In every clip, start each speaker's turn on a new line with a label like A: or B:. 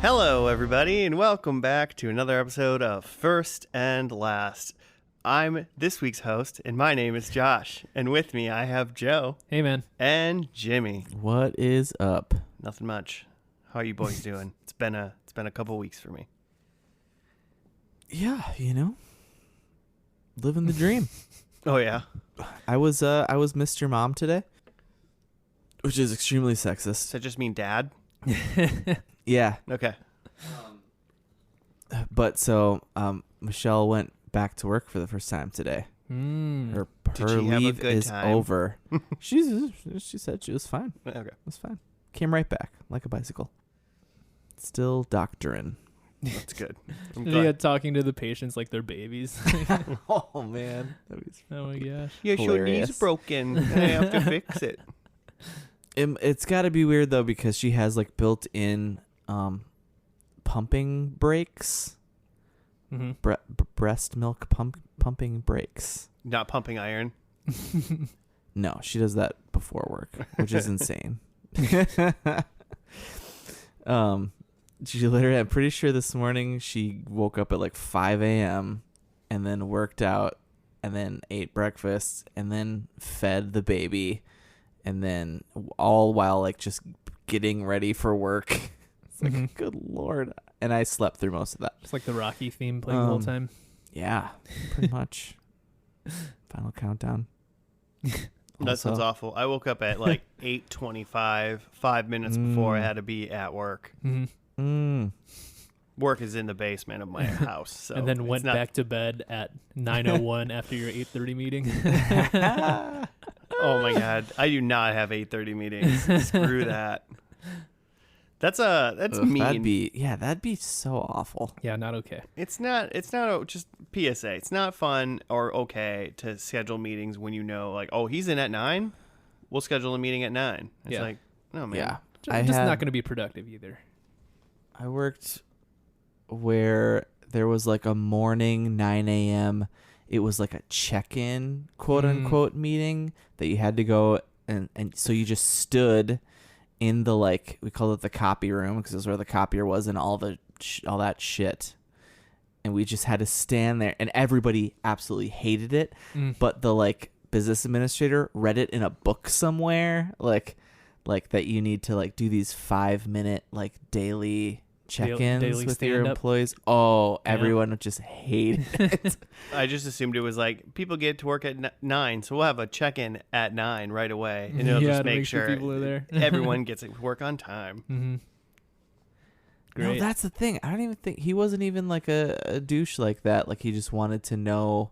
A: Hello, everybody, and welcome back to another episode of First and Last. I'm this week's host, and my name is Josh. And with me, I have Joe.
B: Hey, man.
A: And Jimmy.
C: What is up?
A: Nothing much. How are you boys doing? It's been a couple weeks for me.
C: Yeah, living the dream.
A: Oh yeah.
C: I was Mr. Mom today, which is extremely sexist.
A: Does that just mean dad?
C: Yeah.
A: Okay.
C: But so Michelle went back to work for the first time today. Her
A: Did she have a
C: leave
A: good
C: is
A: time?
C: over. She said she was fine.
A: Okay.
C: It was fine. Came right back like a bicycle. Still doctoring.
A: That's good. I'm
B: Yeah,
A: glad.
B: talking to the patients like they're babies.
C: Oh man.
B: Oh my gosh.
A: Yeah, your
C: Hilarious.
A: knee's broken. And I have to fix it.
C: It's got to be weird though because she has like built-in pumping brakes.
B: Mm-hmm.
C: Breast milk pumping brakes.
A: Not pumping iron.
C: No, she does that before work, which is insane. She literally, I'm pretty sure this morning she woke up at like 5 a.m. and then worked out and then ate breakfast and then fed the baby and then all while like just getting ready for work. It's like, good Lord. And I slept through most of that.
B: It's like the Rocky theme playing the whole time.
C: Yeah, pretty much. Final countdown.
A: That sounds awful. I woke up at like 8:25, 5 minutes before I had to be at work.
B: Mm-hmm.
A: Work is in the basement of my house. So
B: And then
A: it's
B: went
A: not-
B: back to bed at 9:01 after your 8:30 meeting.
A: Oh my God. I do not have 8:30 meetings. Screw that. That's mean.
C: That'd be so awful.
B: Yeah, not okay.
A: It's not just PSA. It's not fun or okay to schedule meetings when you know, like, oh, he's in at 9. We'll schedule a meeting at 9. It's
B: Yeah.
A: like, no, man.
C: Yeah.
B: Just not going to be productive either.
C: I worked where there was like a morning 9 a.m. It was like a check-in, quote unquote, meeting that you had to go and so you just stood in the like we called it the copy room because it was where the copier was and all that shit, and we just had to stand there and everybody absolutely hated it, but the like business administrator read it in a book somewhere like that you need to like do these 5-minute like daily check-ins
B: daily
C: with your
B: stand-up.
C: employees. Oh, everyone would just hate it.
A: I just assumed it was like people get to work at 9, so we'll have a check-in at 9 right away, and it'll
B: Yeah,
A: just
B: to
A: make
B: make sure
A: sure
B: people are there.
A: everyone gets to work on time.
B: Mm-hmm.
C: No,
B: Great.
C: that's the thing. I don't even think he wasn't even like a douche like that. Like he just wanted to know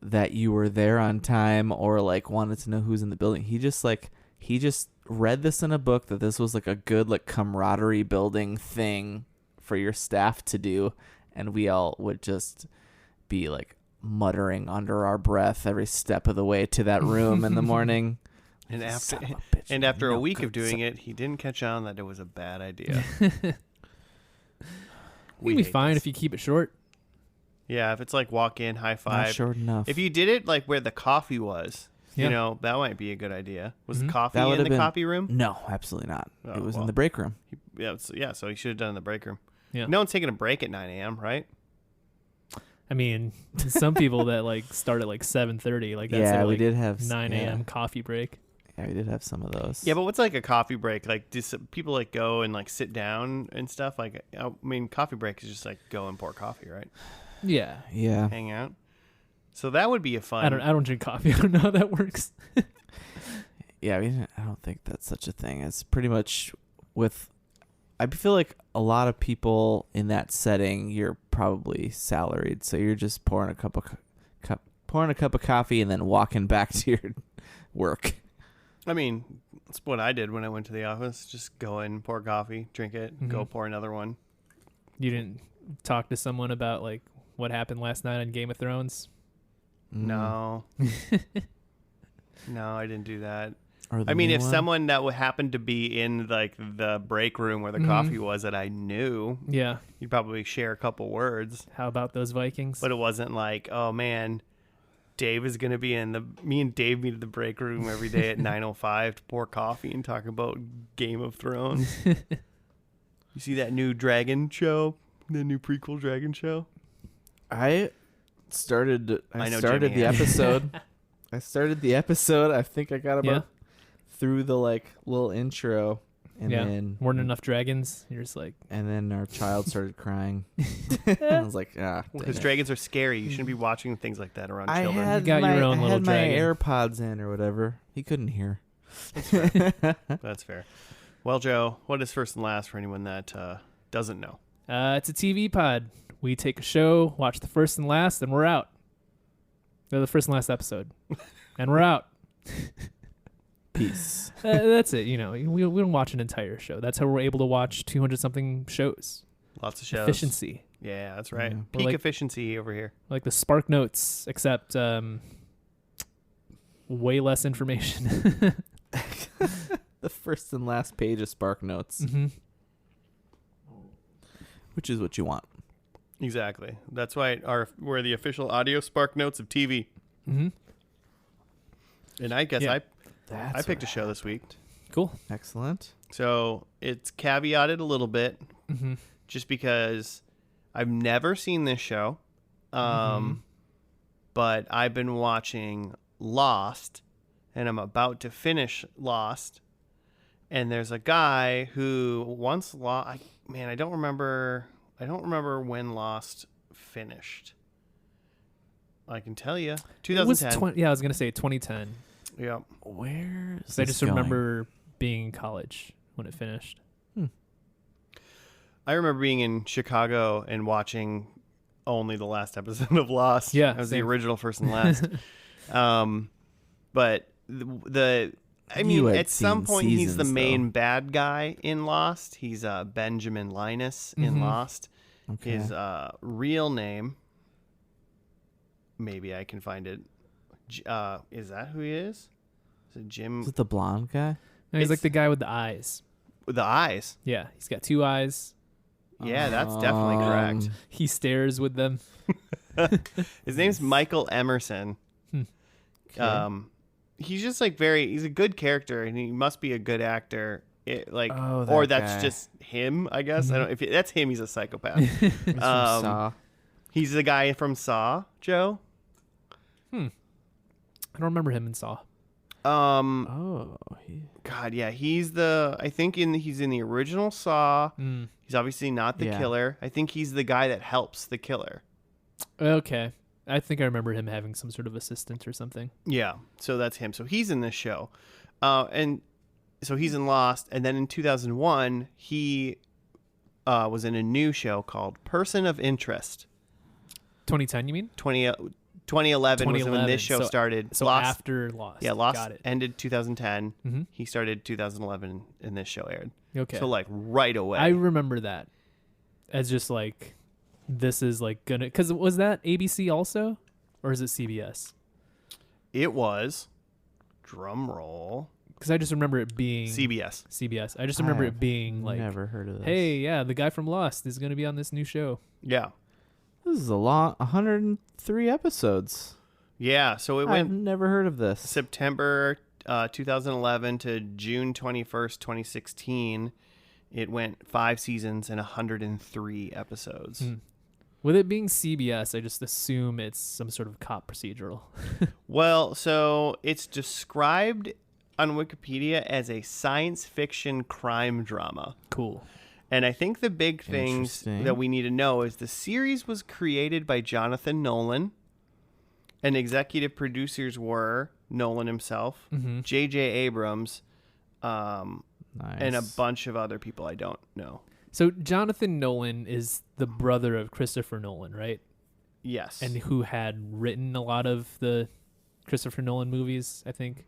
C: that you were there on time or like wanted to know who's in the building. He just read this in a book that this was like a good like camaraderie building thing for your staff to do, and we all would just be like muttering under our breath every step of the way to that room in the morning.
A: And after
C: Son of a bitch,
A: and after a
C: no
A: week of
C: good
A: doing
C: son-
A: it, he didn't catch on that it was a bad idea.
B: You'll be
A: hate
B: fine
A: this.
B: if you keep it short.
A: Yeah, if it's like walk in, high
C: Not
A: five.
C: short enough.
A: If you did it like where the coffee was,
B: Yeah.
A: you know, that might be a good idea. Was the
B: Mhm.
A: coffee
C: That
A: in
C: would've
A: the
C: been-
A: copy room?
C: No, absolutely not.
A: Oh,
C: It was
A: well.
C: in the break room.
A: So he should have done it in the break room.
B: Yeah.
A: No one's taking a break at 9 a.m., right?
B: I mean, some people that like start at like 7:30, like that's
C: Yeah,
B: their,
C: we
B: like,
C: did have
B: 9 a.m.
C: Yeah.
B: coffee break.
C: Yeah, we did have some of those.
A: Yeah, but what's like a coffee break? Like, do people like go and like sit down and stuff? Like, I mean, coffee break is just like go and pour coffee, right?
B: Yeah.
C: Yeah.
A: Hang out. So that would be a fun.
B: I don't drink coffee. I don't know how that works.
C: Yeah, I don't think that's such a thing. It's pretty much I feel like a lot of people in that setting, you're probably salaried, so you're just pouring a cup of coffee and then walking back to your work.
A: I mean, that's what I did when I went to the office. Just go in, pour coffee, drink it, go pour another one.
B: You didn't talk to someone about like what happened last night on Game of Thrones?
A: No. No, I didn't do that.
C: Or the
A: I mean,
C: new
A: if
C: one?
A: someone that happened to be in like the break room where the coffee was that I knew,
B: Yeah.
A: you'd probably share a couple words.
B: How about those Vikings?
A: But it wasn't like, oh man, Dave is going to be me and Dave meet at the break room every day at 9:05 to pour coffee and talk about Game of Thrones. You see that new Dragon show? The new prequel Dragon show?
C: I started the
A: Jimmy has.
C: episode. I started the episode. I think I got about
B: Yeah.
C: through the little intro, and
B: Yeah.
C: then
B: Weren't enough dragons. You're just like,
C: and then our child started crying. I was like,
A: Because
C: dang it.
A: dragons are scary. You shouldn't be watching things like that around
C: I
A: children.
C: had
B: You got
C: my,
B: your own
C: I
B: little
C: had my
B: dragon.
C: AirPods in or whatever. He couldn't hear.
A: That's fair. Well, Joe, what is First and Last for anyone that doesn't know?
B: it's a TV pod. We take a show, watch the first and last, and we're out. The first and last episode, and we're out.
C: Peace.
B: That's it. You know, we don't watch an entire show. That's how we're able to watch 200 something shows.
A: Lots of shows.
B: Efficiency,
A: Yeah, that's right.
C: Yeah.
B: We're
A: Peak
B: like-
A: efficiency over here.
B: like the Spark Notes, except way less information.
C: The first and last page of Spark Notes,
B: hmm
C: which is what you want.
A: Exactly. That's why we're the official audio Spark Notes of TV.
B: hmm
A: And I guess
B: Yeah.
A: I picked a show this week.
B: Cool.
C: Excellent.
A: So it's caveated a little bit
B: hmm
A: just because I've never seen this show.
B: Mhm.
A: But I've been watching Lost and I'm about to finish Lost. And there's a guy who once I don't remember when Lost finished. I can tell you.
B: It was
A: 2010.
B: yeah, I was gonna say 2010.
A: Yeah.
C: Where is
B: I
C: this
B: just
C: going?
B: remember being in college when it finished.
A: I remember being in Chicago and watching only the last episode of Lost.
B: Yeah,
A: That was
B: same.
A: the original First and Last. But I
C: You
A: mean,
C: had
A: at some
C: seen
A: point, he's the
C: seasons,
A: main
C: though.
A: bad guy in Lost. He's Benjamin Linus in
B: Mhm.
A: Lost.
C: Okay.
A: His real name, maybe I can find it. Is that who he is? Is it Jim
C: Is it the blonde guy?
B: No, he's like
A: It's-
B: the guy with the eyes.
A: with the eyes?
B: Yeah, he's got two eyes.
A: Yeah, that's definitely correct.
B: He stares with them.
A: His name's Michael Emerson.
C: Okay.
A: He's just like he's a good character and he must be a good actor.
C: Oh,
A: Or
C: that
A: that's
C: guy.
A: just him, I guess. I don't if that's him, he's a psychopath.
C: He's from Saw.
A: He's the guy from Saw, Joe.
B: I don't remember him in Saw.
C: Oh,
A: God, yeah, he's in the original Saw.
B: Mm.
A: He's obviously not the
C: Yeah.
A: killer. I think he's the guy that helps the killer.
B: Okay. I think I remember him having some sort of assistant or something.
A: Yeah, so that's him. So he's in this show, and so he's in Lost. And then in 2001, he was in a new show called Person of Interest.
B: 2010, you mean?
A: 2011 was when
B: 2011,
A: this show
B: so-
A: started.
B: So
A: Lost,
B: after Lost.
A: yeah, Lost
B: Got it.
A: ended 2010.
B: hmm
A: He started 2011, and this show aired.
B: Okay.
A: So like right away.
B: I remember that as just like, this is like gonna, because was that ABC also? Or is it CBS?
A: It was, drum roll,
B: Because I just remember it being
A: CBS.
B: CBS. I just remember it being like,
C: never heard of this.
B: hey, yeah, the guy from Lost is going to be on this new show.
A: Yeah,
C: This is a long 103 episodes.
A: yeah. So it
C: I've
A: went
C: never heard of this.
A: September 2011 to June 21st, 2016. It went 5 seasons and 103 episodes.
B: Hmm. With it being CBS, I just assume it's some sort of cop procedural.
A: Well, so it's described on Wikipedia as a science fiction crime drama.
B: Cool.
A: And I think the big things
C: Interesting.
A: that we need to know is the series was created by Jonathan Nolan, and executive producers were Nolan himself,
B: Mm-hmm.
A: J.J. Abrams,
C: Nice.
A: and a bunch of other people I don't know.
B: So Jonathan Nolan is the brother of Christopher Nolan, right?
A: Yes.
B: And who had written a lot of the Christopher Nolan movies, I think.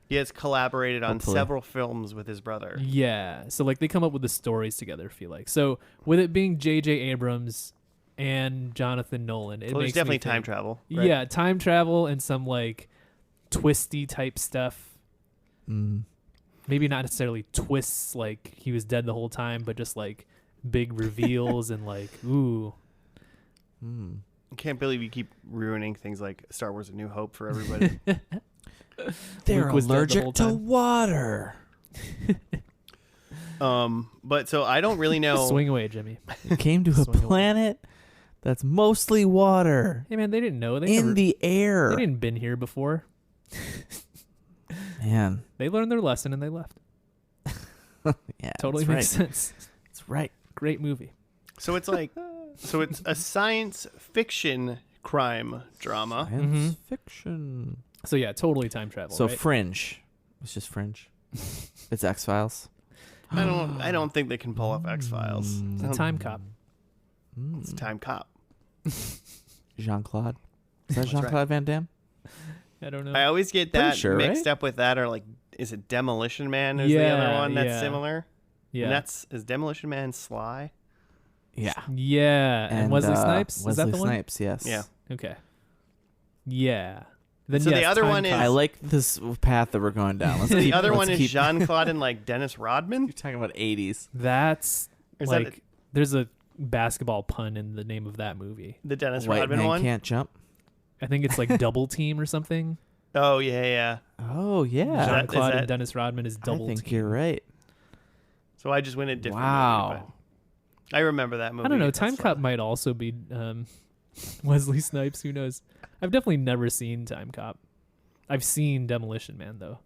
A: He has collaborated on
C: Hopefully.
A: several films with his brother.
B: Yeah. So like they come up with the stories together, I feel like. So with it being J.J. Abrams and Jonathan Nolan, it
A: Well, there's
B: makes
A: definitely
B: me
A: time
B: think,
A: travel. Right?
B: Yeah, time travel and some like twisty type stuff.
C: Mm.
B: Maybe not necessarily twists like he was dead the whole time, but just like big reveals and like, ooh.
C: Mm.
A: I can't believe you keep ruining things like Star Wars: A New Hope for everybody.
C: They're
B: Luke was dead the
C: allergic
B: whole
C: to
B: time.
C: water.
A: But so I don't really know.
B: Swing away, Jimmy.
C: It came to a
B: Swing away.
C: planet that's mostly water
B: Hey man, they didn't know.
C: in the air.
B: They didn't been here before.
C: Man,
B: They learned their lesson and they left.
C: yeah,
B: Totally
C: that's
B: makes
C: right.
B: sense.
C: That's right.
B: Great movie.
A: So it's like, so it's a science fiction crime drama.
C: Science fiction.
B: So yeah, totally time travel.
C: So
B: right?
C: Fringe. It's just Fringe. It's X-Files.
A: I don't think they can pull off X-Files.
B: It's a time cop.
A: It's Time Cop.
C: Jean-Claude. Is that
A: That's
C: Jean-Claude
A: right.
C: Van Damme?
B: I don't know.
A: I always get
C: Pretty
A: that
C: sure,
A: mixed
C: right?
A: up with that, or like, is it Demolition Man? Is the other
B: Yeah,
A: one that's
B: yeah.
A: similar?
B: yeah.
A: And is Demolition Man Sly?
C: Yeah.
B: Yeah. And Wesley Snipes? Is
C: Wesley
B: that the one?
C: Snipes, yes.
A: Yeah.
B: Okay. Yeah. Then
A: So the
B: yes,
A: other
B: Time
A: one
B: Cop.
A: is-
C: I like this path that we're going down. Let's
A: The
C: keep,
A: other
C: let's
A: one is
C: keep-
A: Jean-Claude and like Dennis Rodman.
C: You're talking about 80s.
B: That's
A: Or is
B: like
A: that
B: there's a basketball pun in the name of that movie.
A: the Dennis
C: White
A: Rodman
C: Man
A: one?
C: Can't Jump.
B: I think it's like Double Team or something.
A: Oh yeah.
C: Oh, yeah.
A: that-
B: Jean-Claude
A: is that-
B: and Dennis Rodman is
C: I
B: Double
C: think
B: Team.
C: you're right.
A: So I just went a different
C: Wow.
A: movie, but I remember that movie.
B: I don't know.
A: That's
B: Time
A: fun.
B: Cop might also be Wesley Snipes. Who knows? I've definitely never seen Time Cop. I've seen Demolition Man though.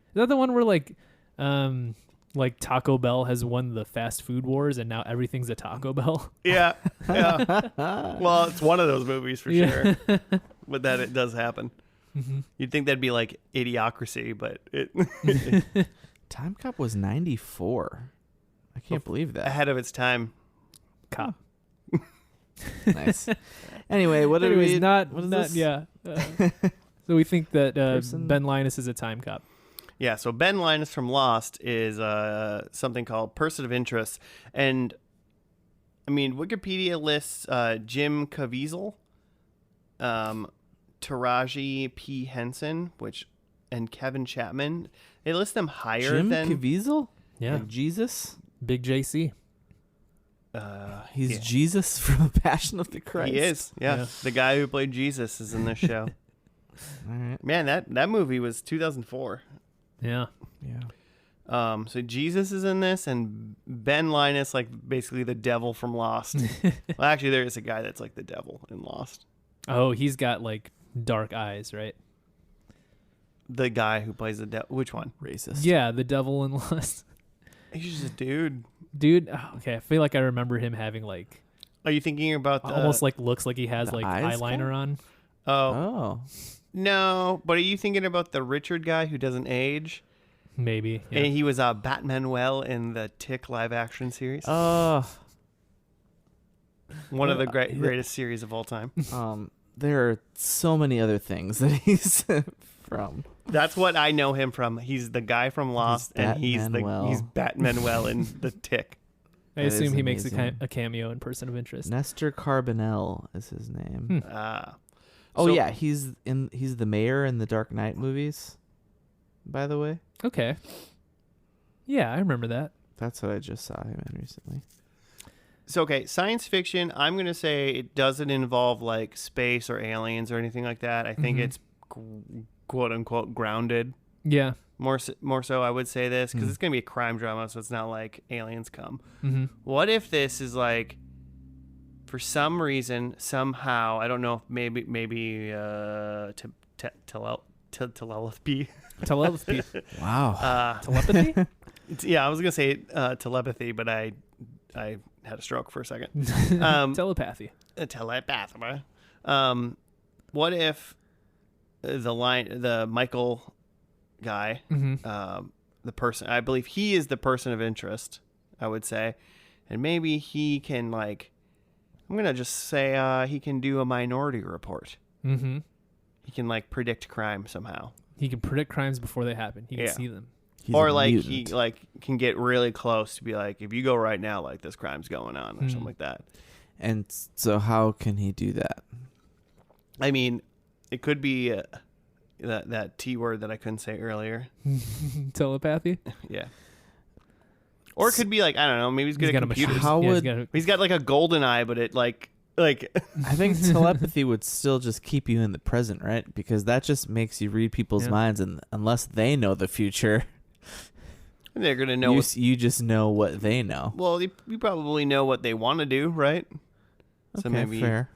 B: Is that the one where like Taco Bell has won the fast food wars and now everything's a Taco Bell?
A: Yeah. Well, it's one of those movies for
B: Yeah.
A: sure. But that it does happen.
B: Mhm.
A: You'd think that'd be like Idiocracy, but it
C: Time Cop was 94. I can't believe that.
A: ahead of its time.
B: Cop.
C: Nice. Anyway, what did
B: Anyways,
C: we...
B: not
C: what is
B: not
C: this?
B: yeah. So we think that
C: Person-
B: Ben Linus is a time cop.
A: Yeah, so Ben Linus from Lost is something called Person of Interest. And, I mean, Wikipedia lists Jim Caviezel, Taraji P. Henson, and Kevin Chapman. They list them higher
C: Jim
A: than...
C: Caviezel?
B: Yeah.
C: Like Jesus?
B: Big JC.
C: He's
A: yeah.
C: Jesus from Passion of the Christ.
A: He is, yeah.
B: Yeah.
A: The guy who played Jesus is in this show.
C: All right.
A: Man, that movie was 2004.
B: Yeah.
C: Yeah.
A: So Jesus is in this, and Ben Linus, like basically the devil from Lost. Well, actually, there is a guy that's like the devil in Lost.
B: Oh, he's got like dark eyes, right?
A: The guy who plays the devil. Which one?
C: Racist.
B: Yeah, the devil in Lost.
A: He's just a dude.
B: Dude, okay, I feel like I remember him having like
A: Are you thinking about the
B: almost like looks like he has
C: the
B: like
C: eyes
B: eyeliner
C: guy?
B: on.
A: Oh
C: Oh.
A: no! But are you thinking about the Richard guy who doesn't age?
B: Maybe. Yeah.
A: And he was Batmanuel in the Tick live action series.
C: Oh.
A: One of the
C: yeah.
A: greatest series of all time.
C: There are so many other things that he's from.
A: That's what I know him from. He's the guy from Lost, and he's
C: Batmanuel.
A: Batmanuel in the Tick.
B: I
C: That
B: assume
C: is
B: he makes
C: amazing.
B: a cameo in Person of Interest.
C: Nestor Carbonell is his name. Oh
A: So-
C: yeah, he's the mayor in the Dark Knight movies. By the way,
B: Okay. Yeah, I remember that.
C: that's what I just saw him in recently.
A: So, okay, science fiction, I'm going to say it doesn't involve like space or aliens or anything like that. I think
B: Mhm.
A: it's quote unquote grounded.
B: Yeah.
A: More so, I would say this because
C: Hmm.
A: it's going to be a crime drama, so it's not like aliens come.
B: Mm-hmm.
A: What if this is like, for some reason, somehow, I don't know, if maybe telepathy.
B: Telepathy.
C: Wow.
B: Telepathy?
A: Yeah, I was going to say telepathy, but I had a stroke for a second.
B: Telepathy.
A: Telepathy. What if the Michael guy,
B: Mm-hmm.
A: the person, I believe he is the person of interest, I would say, and maybe he can like, I'm gonna just say he can do a Minority Report.
B: Mm-hmm.
A: He can like predict crime somehow,
B: He can predict crimes before they happen. He can
A: Yeah.
B: see them.
C: He's
A: or
C: a
A: like
C: mutant.
A: he like can get really close to be like, if you go right now, like this crime's going on or something like that.
C: And so how can he do that?
A: I mean, it could be that T word that I couldn't say earlier.
B: Telepathy.
A: Yeah. Or it could be like, I don't know, maybe he's good
B: He's
A: at
B: got a machine.
A: computers.
C: How
B: Yeah, he's
C: would-
B: got a-
A: He's got like a golden eye, but it like
C: I think telepathy would still just keep you in the present, right? Because that just makes you read people's
B: Yeah.
C: minds, and unless they know the future,
A: They're gonna know.
C: You just know what they know.
A: Well, you probably know what they want to do, right? So
C: Okay,
A: maybe
C: fair.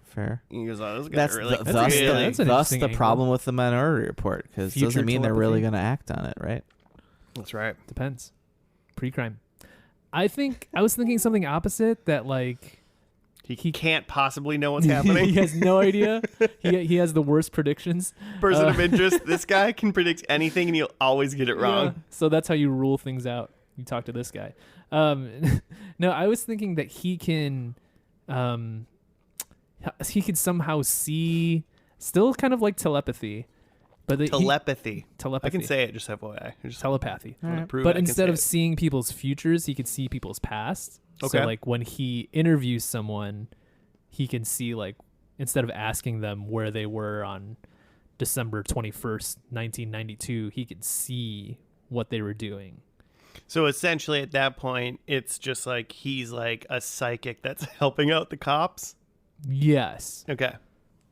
A: he goes, "Oh, this guy's
C: That's
A: really
C: thus
B: that's
C: the,
B: an
C: thus
B: interesting
C: the
B: angle.
C: problem with the Minority Report, because it
B: Future
C: doesn't mean they're really
B: telepathy.
C: going to act on it, right?
A: That's right.
B: Depends. Pre-crime. I was thinking something opposite, that like
A: He can't possibly know what's happening.
B: he has no idea. He has the worst predictions.
A: Person of interest. This guy can predict anything, and he'll always get it wrong.
B: Yeah. So that's how you rule things out. You talk to this guy. No, I was thinking that he can somehow see, still kind of like telepathy, but
A: Telepathy.
B: telepathy.
A: I can say it, just FYI. I just
B: telepathy.
C: All right.
A: prove
B: But
A: I can
B: instead
A: say
B: of
A: it.
B: seeing people's futures, he could see people's past.
A: Okay.
B: So like when he interviews someone, he can see, like, instead of asking them where they were on December 21st, 1992, he could see what they were doing.
A: So essentially, at that point, it's just like he's like a psychic that's helping out the cops.
B: Yes.
A: Okay.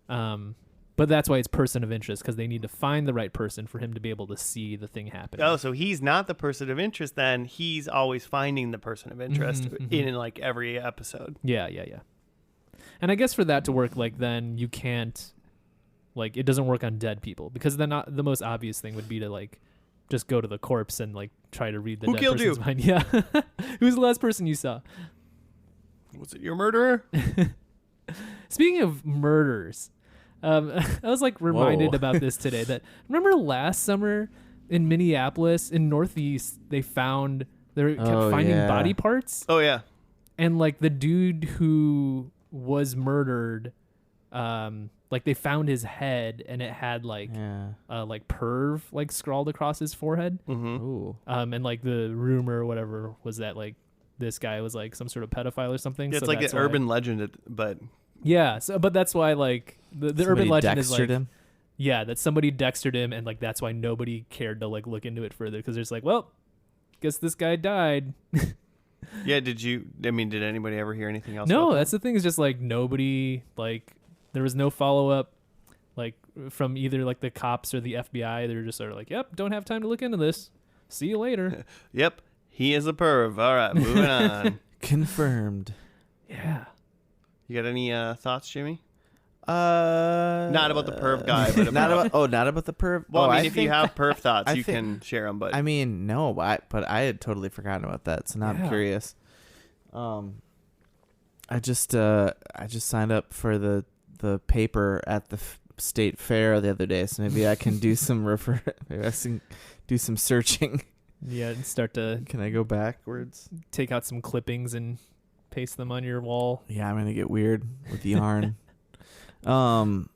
B: But that's why it's person of interest, because they need to find the right person for him to be able to see the thing happening.
A: Oh, so he's not the person of interest then. He's always finding the person of interest
B: Mhm.
A: in like every episode.
B: Yeah. And I guess for that to work, like, then you can't, like, it doesn't work on dead people, because then the most obvious thing would be to, like, just go to the corpse and, like, try to read the
A: Who
B: dead
A: killed
B: person's
A: you?
B: mind. Yeah. Who's the last person you saw?
A: Was it your murderer?
B: Speaking of murders, I was like reminded
C: Whoa.
B: about this today. That remember last summer in Minneapolis, in Northeast, they kept finding
C: yeah.
B: body parts,
A: Oh yeah.
B: and like the dude who was murdered, like they found his head and it had like
C: Yeah.
B: like perv like scrawled across his forehead,
A: Mm-hmm.
C: Ooh.
B: and like the rumor or whatever was that like this guy was like some sort of pedophile or something.
A: It's
B: so
A: like
B: that's
A: an
B: why-
A: urban legend, but
B: Yeah, so but that's why like the urban
C: Somebody
B: legend is
C: Dextered
B: like
C: him?
B: yeah, that somebody dextered him, and like that's why nobody cared to like look into it further, because there's like, well, guess this guy died.
A: yeah. Did anybody ever hear anything else?
B: No,
A: about
B: that's the thing, is just like nobody, like there was no follow up like from either like the cops or the FBI. They're just sort of like, yep, don't have time to look into this. See you later.
A: that? Yep. He is a perv. All right, moving on.
C: Confirmed.
B: Yeah.
A: You got any thoughts, Jimmy?
C: Not
A: Not about the perv guy, but
C: not
A: about-
C: about. Oh, not about the perv.
A: Well,
C: oh,
A: I mean, if you
C: think-
A: have perv thoughts,
C: I
A: you
C: think-
A: can share them. But
C: I mean, no, but I had totally forgotten about that. So now
B: Yeah.
C: I'm curious. I just signed up for the paper at the state fair the other day, so maybe I can do some maybe I can do some searching.
B: Yeah, and start to
C: Can I go backwards?
B: take out some clippings and paste them on your wall.
C: Yeah, I'm gonna get weird with yarn. I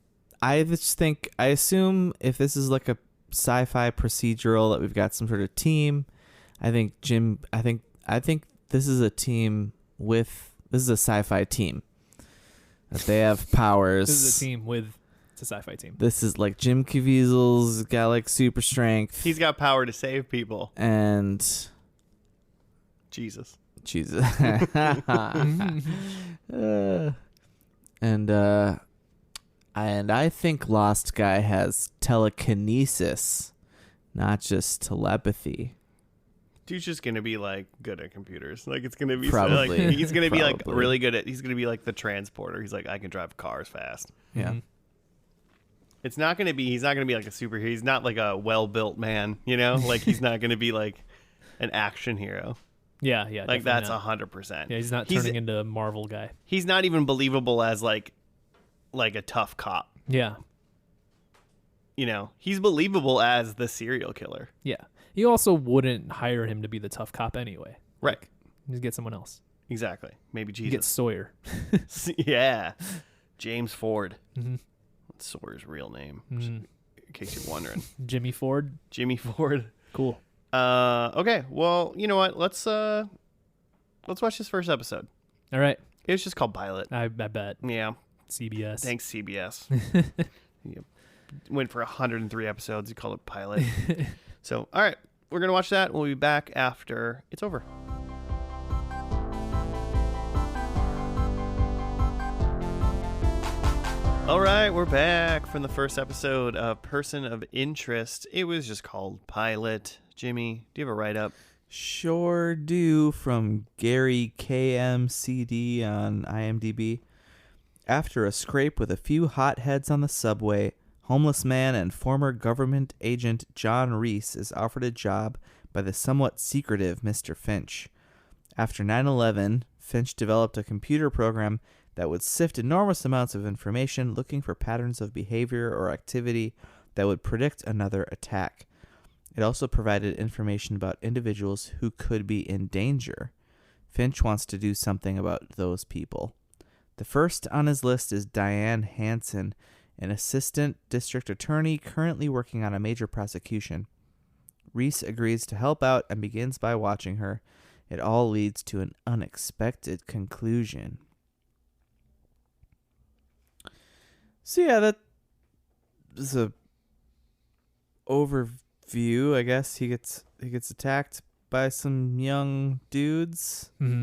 C: assume if this is like a sci-fi procedural that we've got some sort of team. I think this is a team this is a sci-fi team that they have powers.
B: This is a team it's a sci-fi team.
C: This is like Jim Caviezel's got like super strength.
A: he's got power to save people.
C: and
A: Jesus.
C: Jesus. And I think Lost Guy has telekinesis, not just telepathy.
A: Dude's just gonna be like good at computers. Like it's gonna be
C: Probably.
A: like he's gonna be like
C: Probably.
A: really good at. He's gonna be like the transporter. He's like I can drive cars fast.
C: Yeah.
B: Mhm.
A: It's not gonna be. He's not gonna be like a superhero. He's not like a well-built man. You know, like he's not gonna be like an action hero.
B: Yeah,
A: Like
B: definitely
A: that's
B: not.
A: 100%.
B: Yeah, he's not turning into a Marvel guy.
A: He's not even believable as like a tough cop.
B: Yeah.
A: You know, he's believable as the serial killer.
B: Yeah. You also wouldn't hire him to be the tough cop anyway.
A: Right.
B: Just get someone else.
A: Exactly. Maybe
B: You get
A: Jesus.
B: Sawyer.
A: Yeah. James Ford.
B: Mhm.
A: That's Sawyer's real name.
B: Mhm.
A: In case you're wondering.
B: Jimmy Ford.
A: Jimmy Ford.
B: Cool.
A: Okay. Well, you know what? Let's watch this first episode.
B: All right.
A: It was just called Pilot.
B: I bet.
A: Yeah.
B: CBS.
A: Thanks, CBS. You went for 103 episodes. You called it Pilot. So, all right. We're going to watch that. We'll be back after it's over. All right, we're back from the first episode of Person of Interest. It was just called Pilot. Jimmy, do you have a write-up?
C: Sure do, from Gary KMCD on IMDb. After a scrape with a few hotheads on the subway, homeless man and former government agent John Reese is offered a job by the somewhat secretive Mr. Finch. After 9/11, Finch developed a computer program that would sift enormous amounts of information looking for patterns of behavior or activity that would predict another attack. It also provided information about individuals who could be in danger. Finch wants to do something about those people. The first on his list is Diane Hansen, an assistant district attorney currently working on a major prosecution. Reese agrees to help out and begins by watching her. It all leads to an unexpected conclusion. So yeah, that is a overview. I guess he gets attacked by some young dudes.
B: Mm-hmm.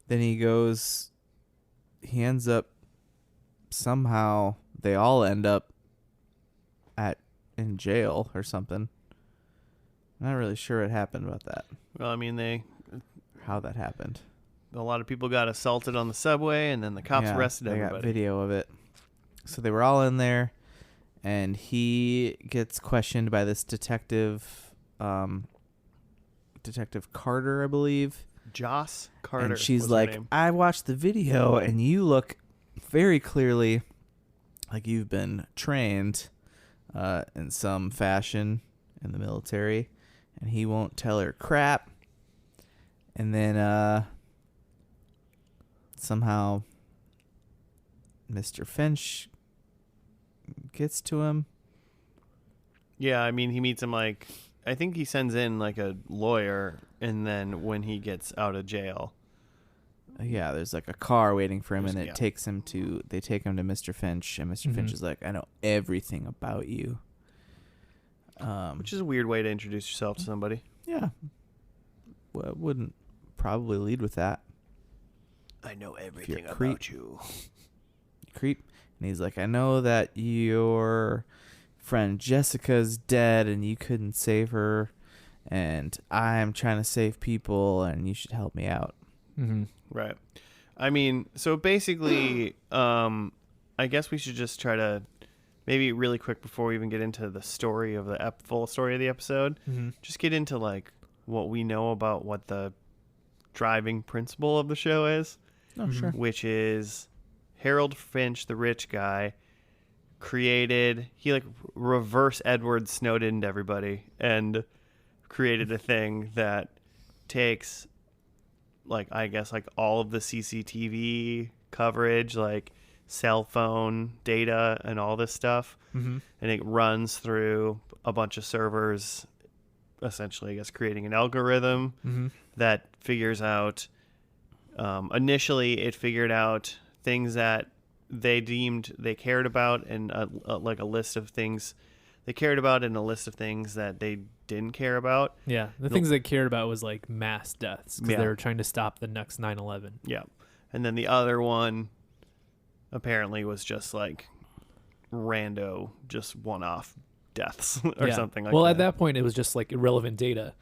C: Then he ends up somehow, they all end up in jail or something. I'm not really sure what happened about that.
A: Well, I mean,
C: How that happened.
A: a lot of people got assaulted on the subway, and then the cops arrested
C: they
A: everybody.
C: got video of it. So they were all in there, and he gets questioned by this detective, Detective Carter, I believe.
A: Joss Carter.
C: And she's
A: was her
C: like,
A: name.
C: I watched the video, and you look very clearly like you've been trained in some fashion in the military. And he won't tell her crap. And then somehow Mr. Finch gets to him.
A: Yeah, I mean, he meets him like, I think he sends in like a lawyer, and then when he gets out of jail.
C: Yeah, there's like a car waiting for him, and
A: Yeah.
C: they take him to Mr. Finch, and Mr. Finch is like, I know everything about you.
A: Which is a weird way to introduce yourself to somebody.
C: Yeah. Well, wouldn't probably lead with that.
A: I know everything
C: a creep.
A: about you.
C: Creep. And he's like, I know that your friend Jessica's dead and you couldn't save her, and I'm trying to save people, and you should help me out.
B: Mm-hmm.
A: Right. I mean, so basically, I guess we should just try to, maybe really quick before we even get into the story of the full story of the episode,
B: Mm-hmm.
A: just get into like what we know about what the driving principle of the show is,
C: Oh,
B: Mhm.
C: sure.
A: which is Harold Finch, the rich guy, he like reverse Edward Snowden'd everybody and created a thing that takes like, I guess, like all of the CCTV coverage, like cell phone data and all this stuff,
B: Mm-hmm.
A: and it runs through a bunch of servers, essentially, I guess, creating an algorithm
B: Mm-hmm.
A: that figures out, initially it figured out things that they deemed they cared about, and like a list of things they cared about and a list of things that they didn't care about.
B: Yeah, the things they cared about was like mass deaths because
A: Yeah.
B: they were trying to stop the next 9/11.
A: Yeah. And then the other one apparently was just like rando, just one-off deaths or
B: Yeah.
A: something like
B: well,
A: that.
B: at that point, it was just like irrelevant data.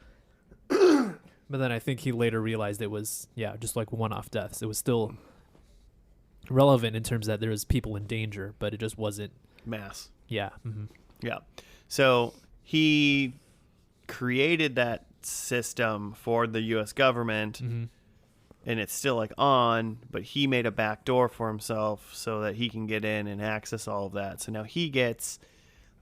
B: But then I think he later realized it was, just like one-off deaths. It was still relevant in terms that there was people in danger, but it just wasn't.
A: Mass.
B: Yeah. Mm-hmm.
A: Yeah. So he created that system for the U.S. government,
B: Mm-hmm.
A: and it's still like on, but he made a back door for himself so that he can get in and access all of that. So now he gets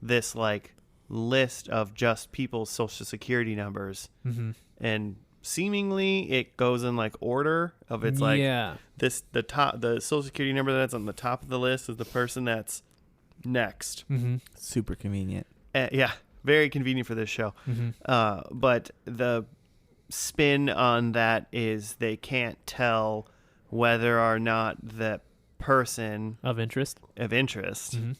A: this like list of just people's social security numbers,
B: Mm-hmm.
A: and seemingly it goes in like order of it's like the social security number that's on the top of the list is the person that's next.
B: Mm-hmm.
C: Super convenient.
A: Yeah, very convenient for this show.
B: Mm-hmm.
A: But the spin on that is they can't tell whether or not the person
B: Of interest.
A: of interest
B: Mm-hmm.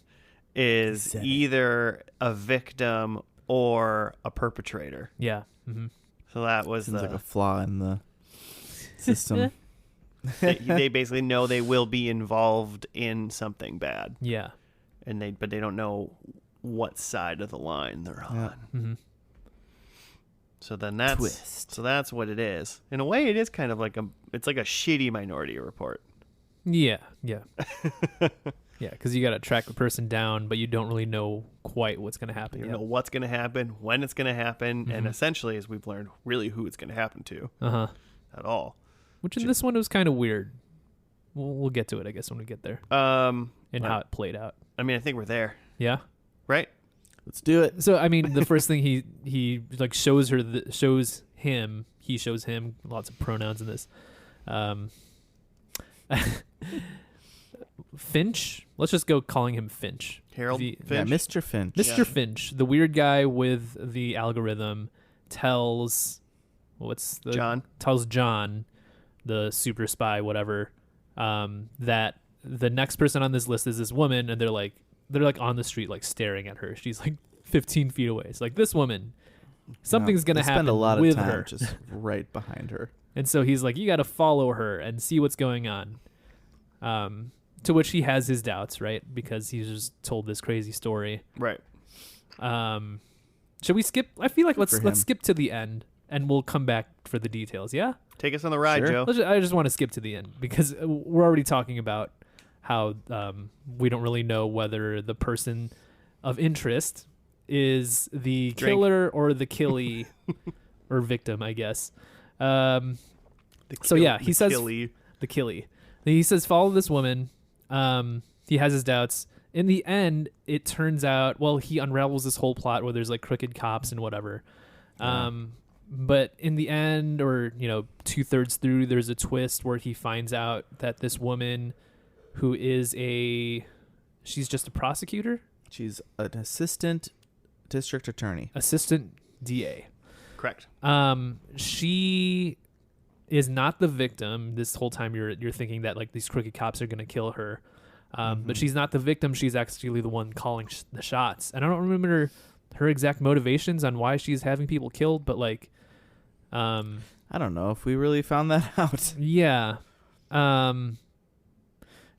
A: is
C: Said it.
A: either a victim or a perpetrator.
B: Yeah. Mm-hmm.
A: So that was
C: Seems like a flaw in the system.
A: they basically know they will be involved in something bad,
B: Yeah.
A: but they don't know what side of the line they're on.
C: Yeah.
B: Mm-hmm.
A: So then that's
C: Twist.
A: So that's what it is. In a way, it is kind of like it's like a shitty Minority Report.
B: Yeah. Yeah, because you got to track the person down, but you don't really know quite what's going to happen
A: You
B: yet.
A: don't know what's going to happen, when it's going to happen, and
B: Mhm.
A: essentially, as we've learned, really who it's going to happen to
B: Uh-huh.
A: at all.
B: Which in this one was kind of weird. We'll get to it, I guess, when we get there, and
A: Right.
B: how it played out.
A: I mean, I think we're there,
B: Yeah.
A: right?
C: Let's do it.
B: So I mean, the first thing he like shows her, shows him, lots of pronouns in this. Finch. Let's just go calling him Finch.
A: Harold
B: The-
C: Yeah,
A: Finch.
C: Mr. Finch.
B: Mr.
A: Yeah.
B: Finch, the weird guy with the algorithm, tells John, the super spy, whatever, that the next person on this list is this woman, and they're like on the street, like staring at her. She's like 15 feet away. It's like, this woman, something's gonna
C: They
B: happen
C: spend a lot
B: with
C: of time
B: her.
C: just right behind her.
B: And so he's like, you got to follow her and see what's going on. To which he has his doubts, right? Because he's just told this crazy story.
A: Right.
B: Should we skip? I feel like
C: Good for him.
B: let's skip to the end and we'll come back for the details. Yeah.
A: Take us on the ride,
C: Sure.
A: Joe.
B: I just want to skip to the end because we're already talking about how we don't really know whether the person of interest is the
A: Drink.
B: killer or the killie or victim, I guess. So yeah, he
A: the
B: says
A: killie.
B: the killie. He says follow this woman. He has his doubts. In the end, it turns out, well, he unravels this whole plot where there's like crooked cops and whatever. But in the end, or 2/3 through, there's a twist where he finds out that this woman, who is she's just a prosecutor,
C: She's an assistant district attorney.
B: assistant DA.
A: Correct.
B: She is not the victim. This whole time you're thinking that like these crooked cops are going to kill her. But she's not the victim. She's actually the one calling the shots. And I don't remember her exact motivations on why she's having people killed, but like,
C: I don't know if we really found that out.
B: yeah.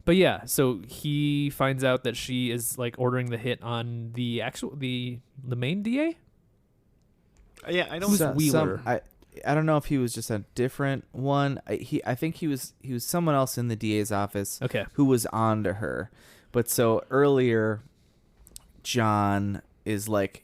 B: But yeah, so he finds out that she is like ordering the hit on the main DA.
A: Yeah, I don't.
B: Who's Wheeler?
C: I don't know if he was just a different one. I think he was someone else in the DA's office
B: Okay.
C: who was on to her. But so earlier, John is like,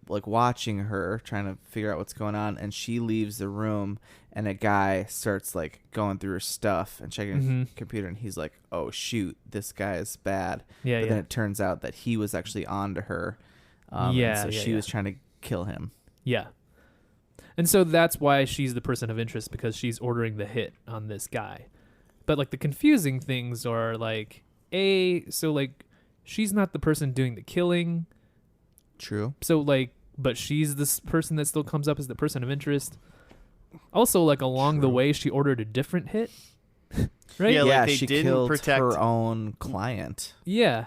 C: like watching her, trying to figure out what's going on, and she leaves the room, and a guy starts like going through her stuff and checking her computer, and he's like, oh shoot, this guy is bad.
B: Yeah,
C: But
B: yeah.
C: then it turns out that he was actually on to her.
B: Yeah,
C: and so
B: yeah,
C: she
B: yeah.
C: was trying to kill him.
B: Yeah. And so that's why she's the person of interest, because she's ordering the hit on this guy. But like the confusing things are like, so like she's not the person doing the killing.
C: True.
B: So like, but she's this person that still comes up as the person of interest. Also, like along the
C: True.
B: way, she ordered a different hit. Right?
A: Yeah, like, they
C: she
A: didn't
C: killed
A: protect-
C: her own client.
B: Yeah.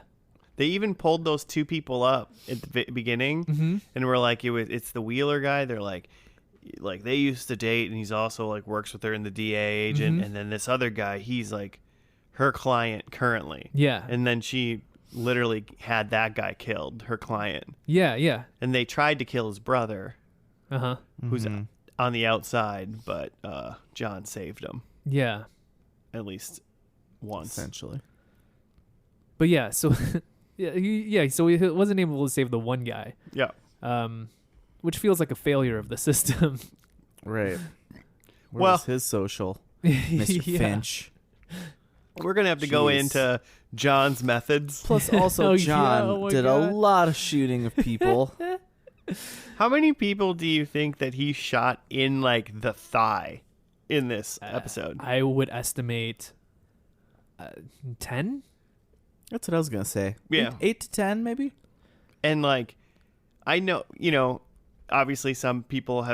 A: They even pulled those two people up at the beginning,
B: Mm-hmm.
A: and we're like, it's the Wheeler guy. They're like they used to date, and he's also like works with her in the DA agent,
B: Mhm.
A: and then this other guy, he's like her client currently,
B: Yeah.
A: and then she literally had that guy killed, her client,
B: Yeah. Yeah.
A: and they tried to kill his brother,
B: Uh-huh.
A: who's
C: Mhm.
A: on the outside, but John saved him
B: Yeah.
A: at least once.
C: essentially.
B: But yeah, so so he wasn't able to save the one guy.
A: Yeah.
B: Which feels like a failure of the system.
C: Right.
A: Well-
C: Where's his social, Mr.
B: Yeah.
C: Finch?
A: We're gonna have to go
C: Jeez.
A: into John's methods.
C: Plus, also
B: Oh, yeah,
C: John
B: oh my
C: did
B: God.
C: a lot of shooting of people.
A: How many people do you think that he shot in like the thigh in this episode?
B: I would estimate 10.
C: That's what I was gonna say.
A: Yeah.
C: 8 to 10, maybe.
A: And like, I know, obviously some people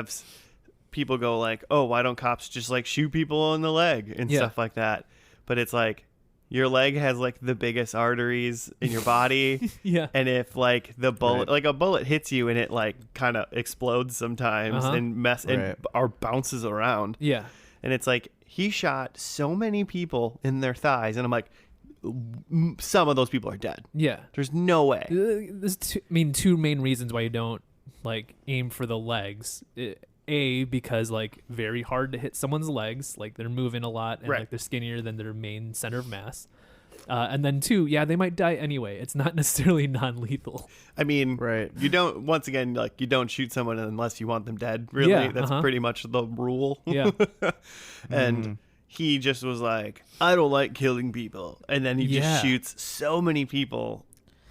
A: people go like, oh, why don't cops just like shoot people in the leg and
B: Yeah.
A: stuff like that? But it's like, your leg has like the biggest arteries in your body.
B: Yeah.
A: And if like the bullet,
C: Right.
A: like a bullet hits you and it like kind of explodes sometimes
B: Uh-huh.
A: and
C: Right.
A: or bounces around.
B: Yeah.
A: And it's like, he shot so many people in their thighs. And I'm like, some of those people are dead.
B: Yeah.
A: There's no way.
B: There's two main reasons why you don't like aim for the legs. because like very hard to hit someone's legs, like they're moving a lot and
A: Right.
B: like they're skinnier than their main center of mass. And then 2, yeah, they might die anyway. It's not necessarily non-lethal.
A: I mean,
C: Right.
A: you don't. Once again, like you don't shoot someone unless you want them dead. Really,
B: Yeah,
A: that's
B: uh-huh.
A: pretty much the rule.
B: Yeah.
A: And he just was like, I don't like killing people, and then he
B: Yeah.
A: just shoots so many people.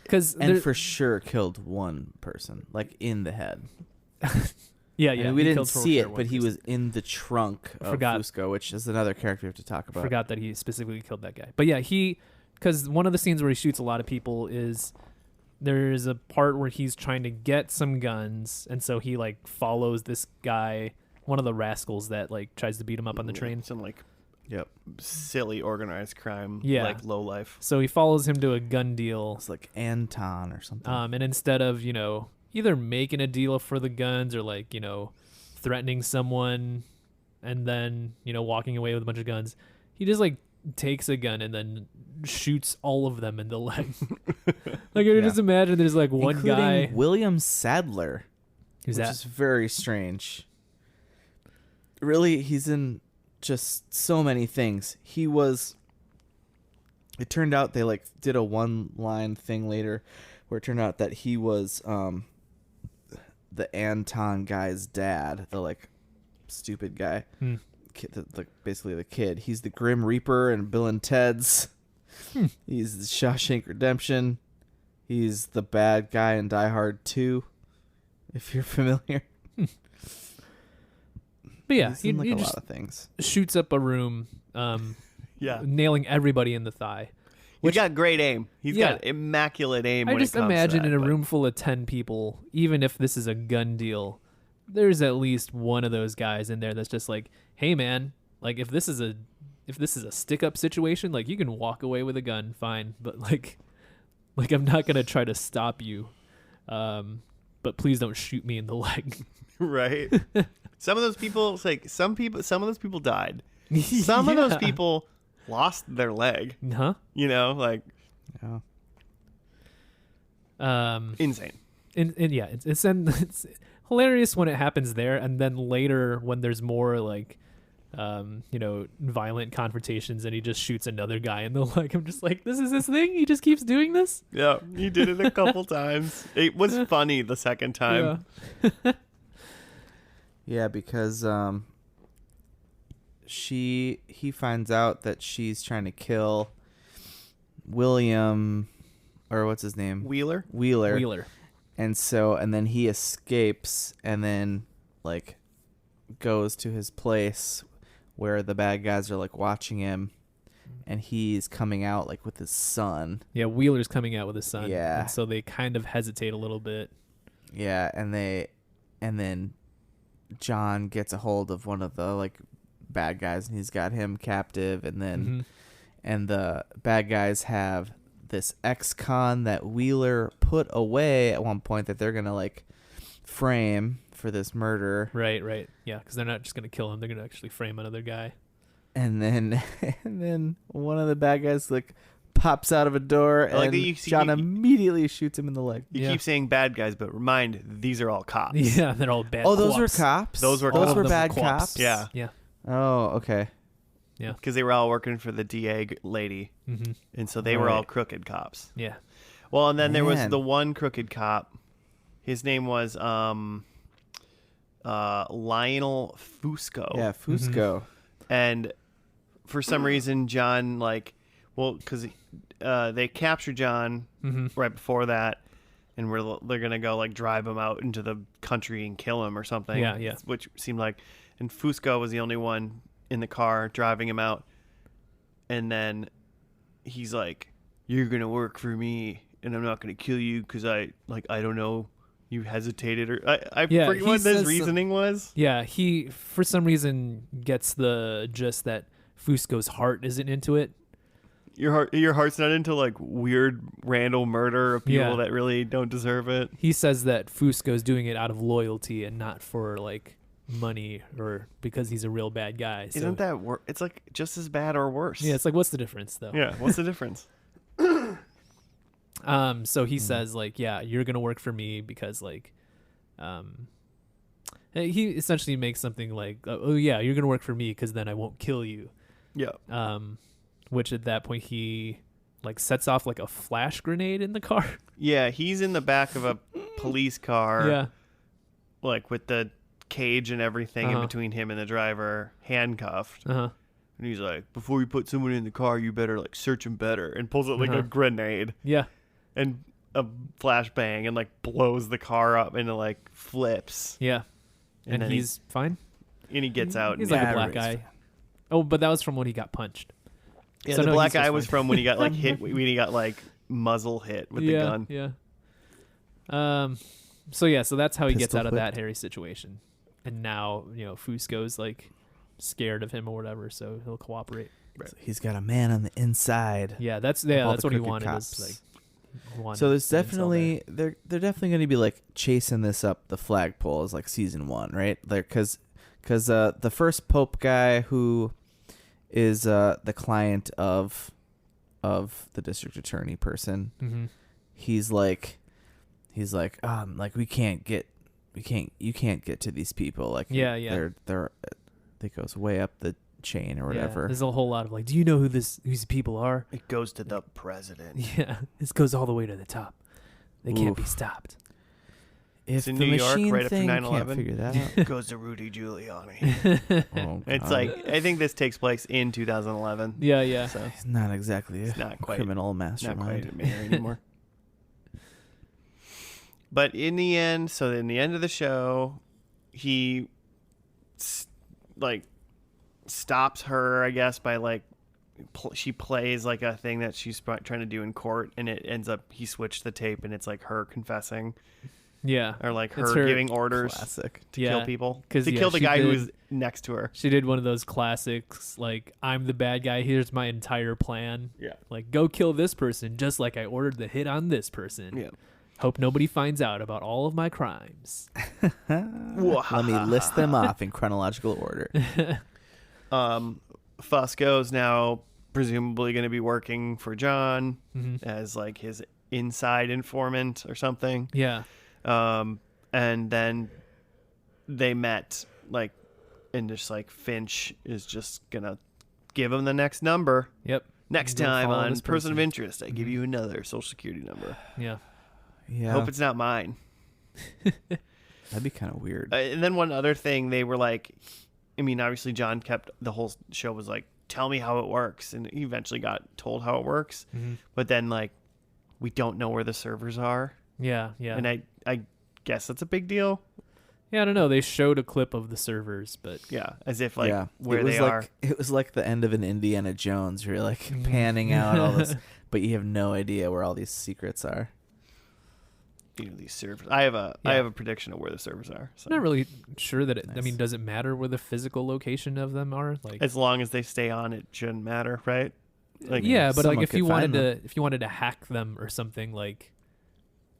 B: Because
C: And for sure killed one person, like in the head.
B: yeah,
C: I
B: yeah,
C: mean, we
B: he
C: didn't
B: killed for
C: see
B: sure
C: it,
B: one
C: but he
B: person.
C: was in the trunk of
B: Forgot.
C: Fusco, which is another character we have to talk about.
B: Forgot that he specifically killed that guy. But yeah, because one of the scenes where he shoots a lot of people is there's a part where he's trying to get some guns, and so he like follows this guy, one of the rascals that like tries to beat him up on the train.
A: Some like
C: Yep.
A: silly organized crime,
B: Yeah.
A: like low life.
B: So he follows him to a gun deal,
C: It's like Anton or something.
B: and instead of either making a deal for the guns or like threatening someone and then walking away with a bunch of guns, he just like takes a gun and then shoots all of them in the leg. Like I
C: Yeah.
B: just imagine there's like one
C: Including
B: guy
C: William Sadler,
B: who's
C: which
B: that.
C: is very strange. Really, he's in just so many things. It turned out they like did a one-line thing later where it turned out that he was the Anton guy's dad, the like stupid guy.
B: Hmm.
C: Basically the kid. He's the Grim Reaper in Bill and Ted's.
B: Hmm.
C: He's the Shawshank Redemption. He's the bad guy in Die Hard 2, if you're familiar.
B: But yeah,
C: He's
B: he,
C: in like
B: he
C: a
B: just
C: lot of things.
B: shoots up a room,
A: Yeah,
B: nailing everybody in the thigh.
A: he's got great aim. He's
B: Yeah.
A: got immaculate aim.
B: I
A: when
B: just
A: it comes
B: imagine
A: to
B: in
A: that,
B: a
A: but-
B: room full of 10 people, even if this is a gun deal, there's at least one of those guys in there that's just like, hey man, like if this is a stick up situation, like you can walk away with a gun, fine, but like I'm not gonna try to stop you, but please don't shoot me in the leg.
A: right. Some of those people, it's like some of those people died. Some of those
B: Yeah.
A: people lost their leg.
B: Huh?
A: Like
C: Yeah.
A: insane.
B: And yeah, it's hilarious when it happens there, and then later when there's more like, violent confrontations, and he just shoots another guy in the leg. I'm just like, this is his thing. He just keeps doing this.
A: Yeah, he did it a couple times. It was funny the second time.
B: Yeah.
C: Yeah, because he finds out that she's trying to kill William, or what's his name?
A: Wheeler.
B: Wheeler.
C: And then he escapes and then like goes to his place where the bad guys are like watching him, and he's coming out like with his son.
B: Yeah, Wheeler's coming out with his son.
C: Yeah.
B: And so they kind of hesitate a little bit.
C: Yeah, and then John gets a hold of one of the like bad guys, and he's got him captive, and then
B: Mhm.
C: and the bad guys have this ex-con that Wheeler put away at one point that they're gonna like frame for this murder,
B: Right. Yeah, because they're not just gonna kill him; they're gonna actually frame another guy.
C: and then one of the bad guys like pops out of a door,
A: I like
C: and
A: that you see-
C: John immediately shoots him in the leg.
A: You
B: Yeah.
A: keep saying bad guys, but remind, these are all cops.
B: Yeah, they're all bad.
C: Oh, those were
B: co-ops.
C: cops.
A: Those were
C: those
A: cops.
C: were
B: All of them
C: bad
B: co-ops.
C: cops.
A: Yeah.
B: Yeah.
C: Oh, okay.
B: Yeah.
A: Because they were all working for the DA lady,
B: Mm-hmm.
A: and so they were all
C: Right.
A: crooked cops.
B: Yeah.
A: Well, and then there was
C: Man.
A: the one crooked cop. His name was Lionel Fusco.
C: Yeah, Fusco.
A: And for some reason, John because they captured John
B: Mm-hmm.
A: right before that, and they're gonna go like drive him out into the country and kill him or something.
B: Yeah.
A: Which seemed like, and Fusco was the only one in the car driving him out, and then he's like, "You're gonna work for me, and I'm not gonna kill you because I don't know." You hesitated, or I
B: Yeah,
A: forget
B: he
A: what
B: says
A: his reasoning was.
B: Yeah, he for some reason gets the gist that Fusco's heart isn't into it.
A: Your heart's not into like weird Randall murder of people
B: Yeah.
A: that really don't deserve it.
B: He says that Fusco's doing it out of loyalty and not for like money or because he's a real bad guy. So,
A: Isn't that it's like just as bad or worse?
B: yeah, it's like what's the difference though?
A: Yeah, what's the difference?
B: So he says like, yeah, you're gonna work for me because like, and He essentially makes something like, "Oh yeah, you're gonna work for me because then I won't kill you."
A: Yeah.
B: Which at that point he like sets off like a flash grenade in the car.
A: Yeah, he's in the back of a police car,
B: Yeah.
A: like with the cage and everything in between him and the driver, handcuffed.
B: Uh-huh.
A: And he's like, before you put someone in the car, you better like search him better, and pulls out like a grenade
B: Yeah.
A: and a flashbang and like blows the car up and it like flips.
B: Yeah. And
A: then
B: he's fine.
A: And he gets out.
B: He's
A: and
B: like a black guy. Oh, but that was from when he got punched.
A: Yeah,
B: So
A: the
B: no,
A: black
B: he's
A: guy
B: just
A: was
B: fine.
A: from when he got like hit, when he got like muzzle hit with the gun.
B: Yeah. So that's how he gets
C: Pistol
B: out of
C: whipped.
B: that hairy situation. And now, Fusco's like scared of him or whatever, so he'll cooperate.
A: Right.
C: So he's got a man on the inside.
B: Yeah, that's
C: all
B: that's
C: the
B: what he
C: crooked
B: wanted.
C: cops.
B: Was, like, one
C: So there's
B: incel there.
C: definitely they're definitely going to be like chasing this up the flagpole as like season 1, right? There because the first Pope guy who is the client of the district attorney person,
B: Mhm.
C: he's like you can't get to these people, like
B: Yeah.
C: they're it goes way up the chain or whatever.
B: Yeah, there's a whole lot of like, do you know who these people are?
A: It goes to the president.
B: Yeah, this goes all the way to the top. They can't be
C: Oof.
B: stopped.
C: If
A: It's in
C: the
A: New York,
C: machine
A: right after
C: thing
A: 9/11.
C: can't figure that out.
A: It goes to Rudy Giuliani.
C: Oh,
A: It's
C: God.
A: like, I think this takes place in 2011.
B: Yeah.
A: So
C: He's not exactly a
A: it's not quite
C: criminal
A: not
C: mastermind.
A: quite mayor anymore. But in the end, in the end of the show, he stops her, I guess, by like she plays like a thing that she's trying to do in court, and it ends up he switched the tape, and it's like her confessing
B: Yeah.
A: or like
B: It's
A: her
B: her
A: giving orders
C: Classic.
A: to
B: Yeah,
A: kill people,
B: 'cause,
A: to
B: yeah,
A: kill the
B: she
A: guy who
B: did-
A: was next to her.
B: She did one of those classics, like, I'm the bad guy, here's my entire plan.
A: Yeah.
B: Like, go kill this person, just like I ordered the hit on this person.
A: Yeah.
B: Hope nobody finds out about all of my crimes.
C: Let me list them off in chronological order.
A: Fusco's now presumably going to be working for John
B: Mhm.
A: as like his inside informant or something.
B: Yeah.
A: And then they met like, and just like Finch is just gonna give him the next number.
B: Yep.
A: Next
B: Go
A: time
B: follow
A: on
B: this
A: Person of
B: person.
A: Interest, I give you another social security number.
B: Yeah.
C: Yeah,
A: Hope it's not mine.
C: that'd be kind of weird.
A: And then one other thing, they were like, I mean, obviously John kept the whole show was like, tell me how it works, and he eventually got told how it works.
B: Mhm.
A: But then like, we don't know where the servers are,
B: Yeah.
A: and I guess that's a big deal.
B: Yeah, I don't know. They showed a clip of the servers, but
A: Yeah, as if like
C: yeah,
A: where
C: it was
A: they
C: like,
A: are.
C: It was like the end of an Indiana Jones. Where you're like panning out all this, but you have no idea where all these secrets are.
A: You know, these servers. I have a prediction of where the servers are. So.
B: I'm not really sure that it, I
C: Nice.
B: mean, does it matter where the physical location of them are? Like,
A: As long as they stay on, it shouldn't matter, right? Like,
B: yeah, but like
C: someone
B: if
C: could
B: you
C: find
B: wanted to hack them or something, like,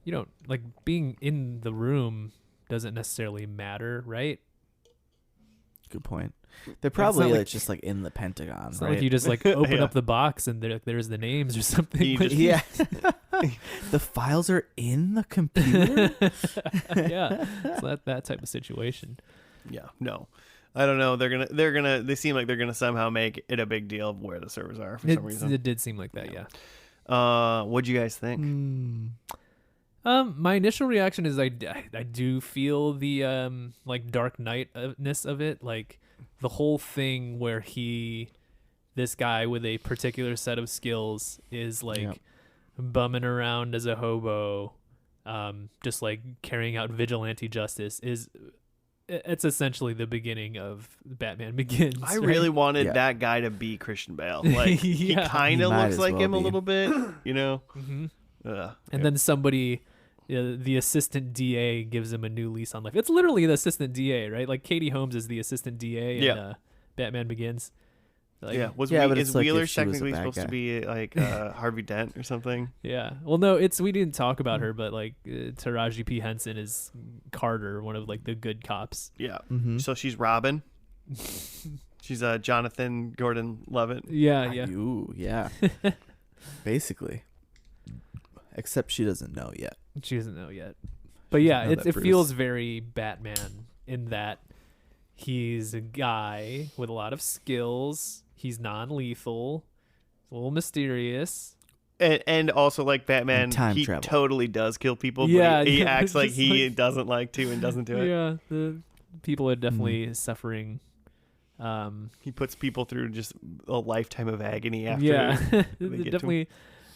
B: you don't like being in the room doesn't necessarily matter, right?
C: Good point. They're probably
B: like-
C: like just like in the Pentagon,
B: It's
C: right?
B: not like you just like open
A: Yeah.
B: up the box and there's the names or something.
A: You
B: Like-
A: just-
C: yeah, the files are in the computer.
B: Yeah, so that type of situation.
A: Yeah, no, I don't know. They seem like they're gonna somehow make it a big deal of where the servers are for some reason.
B: It did seem like that, yeah.
A: What'd you guys think?
B: My initial reaction is I do feel the like Dark Knight-ness of it, like the whole thing where this guy with a particular set of skills is like
C: Yep.
B: bumming around as a hobo, just like carrying out vigilante justice it's essentially the beginning of Batman Begins.
A: I
B: right?
A: really wanted
C: Yeah.
A: that guy to be Christian Bale. Like he
B: Yeah.
A: kind
C: He
A: of
C: might
A: looks
C: as
A: like
C: well
A: him a
C: be.
A: little bit, you know.
B: Mhm.
A: Ugh.
B: And then somebody, the assistant DA, gives him a new lease on life. It's literally the assistant DA, right? Like Katie Holmes is the assistant DA in
A: Yeah.
B: Batman Begins. Like,
A: yeah,
C: but
A: is
C: it's like
A: Wheeler
C: if she was a
A: technically
C: bad
A: supposed
C: guy.
A: to be like Harvey Dent or something?
B: yeah. Well, no, we didn't talk about her, but like Taraji P Henson is Carter, one of like the good cops.
A: Yeah.
C: Mm-hmm.
A: So she's Robin. She's Jonathan Gordon-Levitt.
B: Yeah, yeah.
C: Ooh, yeah. Basically. Except she doesn't know yet.
B: She doesn't know yet. But yeah,
C: know
B: it
C: that
B: it
C: Bruce-
B: feels very Batman in that he's a guy with a lot of skills. He's non-lethal. He's a little mysterious.
A: And also, like Batman,
C: And time
A: he
C: travel.
A: totally does kill people,
B: Yeah,
A: but he
B: yeah,
A: acts like
B: just
A: he
B: like-
A: doesn't like to and doesn't do it.
B: Yeah, the people are definitely suffering.
A: He puts people through just a lifetime of agony after.
B: Yeah,
A: they
B: they're
A: get to him.
B: definitely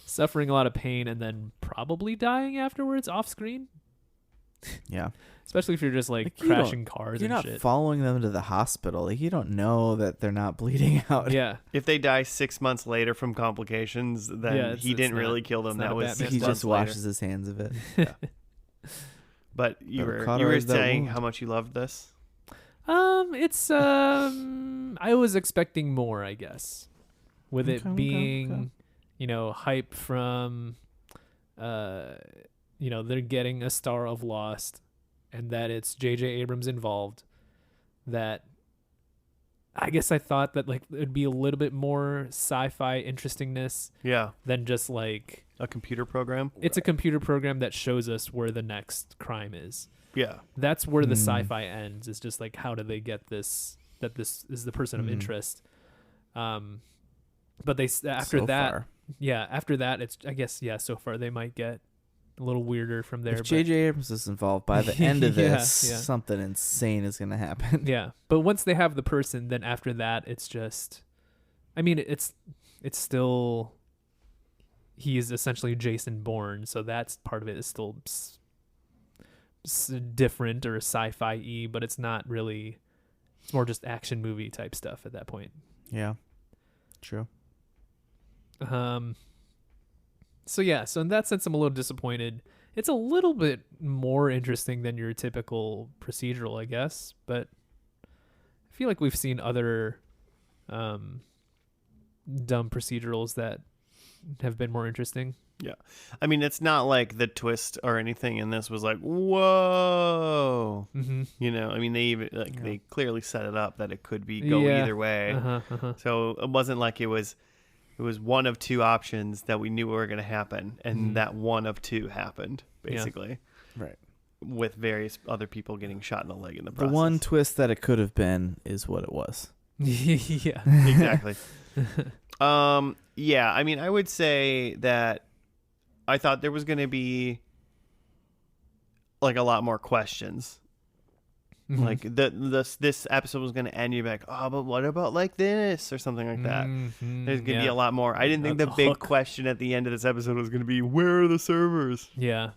B: suffering a lot of pain and then probably dying afterwards off screen.
C: Yeah.
B: Especially if you're just like,
C: Like, you don't-
B: crashing cars
C: You're
B: and
C: not
B: shit.
C: following them to the hospital. Like, you don't know that they're not bleeding out.
B: Yeah,
A: If they die 6 months later from complications, then
B: Yeah, it's-
A: he didn't
B: it's not-
A: really kill them.
B: it's not
A: That
B: a
A: was
B: Batman
A: 6
C: He
B: stuff.
A: months
C: just
A: later.
C: washes his hands of it.
A: But you
C: Better
A: were
C: cauterize that
A: saying
C: wound.
A: how much you loved this.
B: it's I was expecting more, I guess, with
C: Okay,
B: it
C: okay,
B: being,
C: okay.
B: you know, hype from, you know, they're getting a star of Lost, and that it's J.J. Abrams involved. That I guess I thought that like it'd be a little bit more sci-fi interestingness
A: Yeah,
B: than just like
A: a computer program.
B: it's a computer program that shows us where the next crime is.
A: Yeah,
B: That's where the
C: Mm.
B: sci-fi ends. It's just like, how do they get this, that this is the person of
C: Mm.
B: interest. But after
C: So
B: that,
C: far.
B: yeah, after that, it's, I guess, yeah, so far they might get a little weirder from there.
C: If
B: but-
C: J.J. Abrams is involved, by the end of
B: Yeah,
C: this,
B: yeah.
C: something insane is going to happen.
B: yeah. But once they have the person, then after that, it's just, I mean, it's still, he is essentially Jason Bourne. So that's part of it is still different or sci-fi-y, but it's not really, it's more just action movie type stuff at that point.
C: Yeah. True.
B: So yeah, so in that sense, I'm a little disappointed. It's a little bit more interesting than your typical procedural, I guess, but I feel like we've seen other dumb procedurals that have been more interesting.
A: I mean, it's not like the twist or anything in this was like, whoa.
B: Mm-hmm.
A: You know, I mean, they even like
C: Yeah.
A: they clearly set it up that it could be go
B: Yeah.
A: either way.
B: Uh-huh.
A: So it wasn't like it was one of two options that we knew were going to happen, and
B: Mhm.
A: that one of two happened
B: Yeah.
A: basically,
C: Right.
A: with various other people getting shot in the leg in the
C: The
A: process.
C: one twist that it could have been is what it was.
B: Yeah.
A: Exactly. Yeah, I mean, I would say that I thought there was going to be like a lot more questions.
B: Mhm.
A: Like this episode was going to end, you'd be like, oh, but what about like this or something like that.
B: Mhm.
A: There's going to be
B: Yeah.
A: a lot more. I didn't think
B: A
A: the big
B: hook.
A: question at the end of this episode was going to be, where are the servers?
B: Yeah.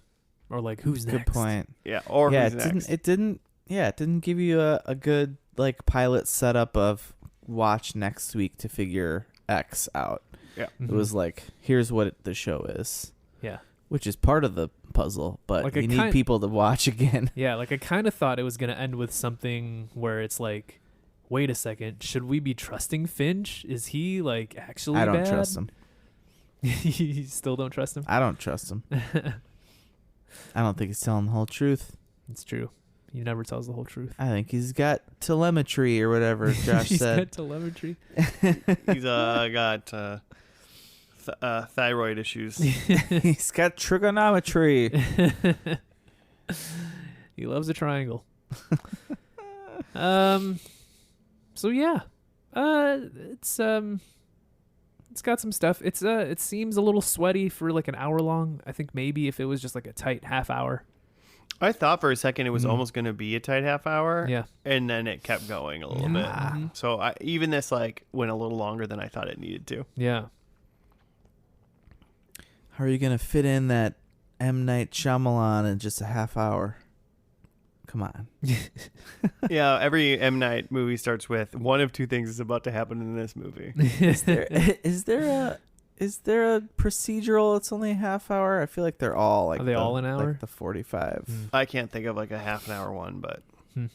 B: Or like, who's
C: Good
B: next?
C: point.
A: Yeah, or
C: Yeah,
A: who's
C: it
A: next?
C: didn't. Yeah, it didn't give you a good like pilot setup of watch next week to figure X out. It
B: Mhm.
C: was like, here's what the show is,
B: Yeah.
C: which is part of the puzzle, but
B: Like
C: you
B: a
C: need
B: kind-
C: people to watch again.
B: Yeah, like I kind of thought it was going to end with something where it's like, wait a second, should we be trusting Finch? Is he like actually
C: I don't
B: bad?
C: trust him.
B: You still don't trust him?
C: I don't trust him. I don't think he's telling the whole truth.
B: It's true. He never tells the whole truth.
C: I think he's got telemetry or whatever Josh
B: He's
C: said.
B: got telemetry.
A: He's got thyroid issues.
C: He's got trigonometry.
B: He loves a triangle. So yeah. It's got some stuff. It seems a little sweaty for like an hour long. I think maybe if it was just like a tight half hour.
A: I thought for a second it was
B: Mhm.
A: almost going to be a tight half hour.
B: Yeah.
A: And then it kept going a little bit.
B: Mhm.
A: So even this like went a little longer than I thought it needed to.
B: Yeah.
C: How are you gonna fit in that M. Night Shyamalan in just a half hour? Come on.
A: Yeah, every M. Night movie starts with one of two things is about to happen in this movie.
C: Is there a procedural that's only a half hour? I feel like they're all like
B: Are they all an hour?
C: Like the 45.
B: Mm.
A: I can't think of like a half an hour one, but
B: Hmm.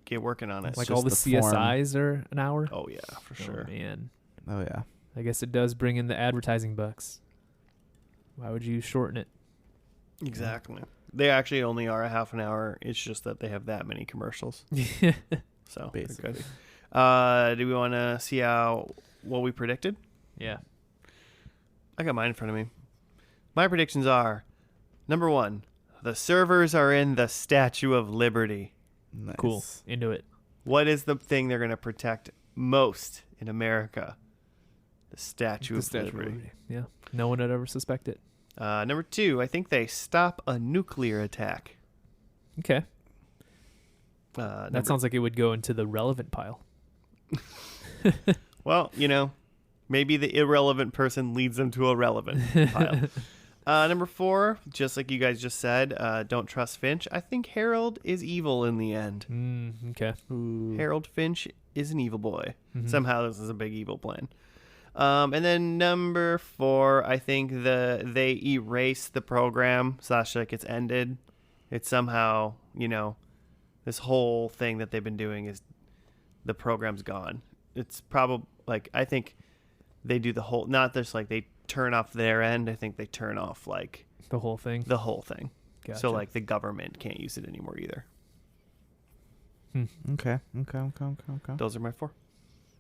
A: get working on it.
C: It's
B: Like
C: just
B: all the
C: the form.
B: CSIs are an hour.
A: Oh yeah, for sure.
B: Oh, man.
C: Oh yeah.
B: I guess it does bring in the advertising bucks. Why would you shorten it?
A: Exactly. They actually only are a half an hour. It's just that they have that many commercials. So they're
C: Basically.
A: good. Do we want to see what we predicted?
B: Yeah.
A: I got mine in front of me. My predictions are: number 1, the servers are in the Statue of Liberty.
C: Nice.
B: Cool. Into it.
A: What is the thing they're going to protect most in America? The Statue of Liberty.
B: Yeah. No one would ever suspect it.
A: Number 2, I think they stop a nuclear attack.
B: Okay.
A: Number-
B: That sounds like it would go into the relevant pile.
A: Well, maybe the irrelevant person leads them to a relevant pile. Number 4, just like you guys just said, don't trust Finch. I think Harold is evil in the end.
B: Okay.
C: Ooh.
A: Harold Finch is an evil boy.
B: Mhm.
A: Somehow this is a big evil plan. And then number 4, I think they erase the program / like it's ended. It's somehow, this whole thing that they've been doing is the program's gone. It's probably like, I think they do the whole, not just like they turn off their end. I think they turn off like
B: The whole thing.
A: the whole thing.
B: Gotcha.
A: So like the government can't use it anymore either.
C: Okay.
A: Those are my 4.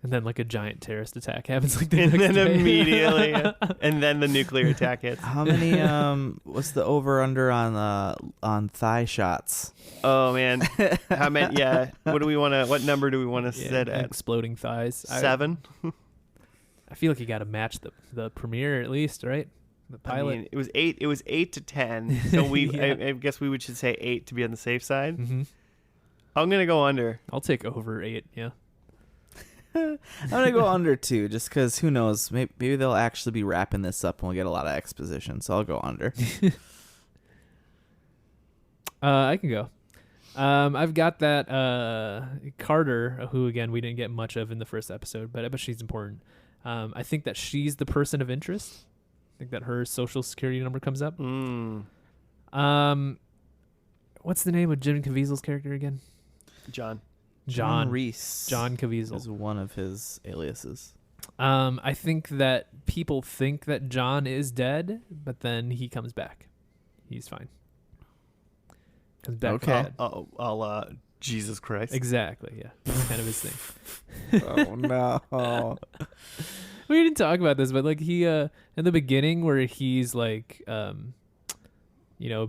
B: And then like a giant terrorist attack happens like the
A: And
B: next
A: then
B: day.
A: immediately, and then the nuclear attack hits.
C: How many? What's the over under on thigh shots?
A: Oh man, how many? Yeah, what number do we want to
B: Yeah,
A: set at?
B: exploding thighs.
A: 7.
B: I feel like you got to match the premiere at least, right? The pilot.
A: I mean, it was 8. It was 8 to 10. So we,
B: Yeah.
A: I guess we should say 8 to be on the safe side.
B: Mm-hmm.
A: I'm gonna go under.
B: I'll take over 8. Yeah.
C: I'm gonna go under 2, just because who knows? Maybe they'll actually be wrapping this up and we'll get a lot of exposition. So I'll go under.
B: I can go. I've got that Carter, who again we didn't get much of in the first episode, but I bet she's important. I think that she's the person of interest. I think that her social security number comes up. What's the name of Jim Caviezel's character again?
A: John.
C: Reese.
B: John Caviezel
C: is one of his aliases.
B: I think that people think that John is dead, but then he comes back. He's fine. Comes back from dead.
A: Jesus Christ.
B: Exactly, yeah. That's kind of his thing.
C: Oh no.
B: We didn't talk about this, but like he in the beginning where he's like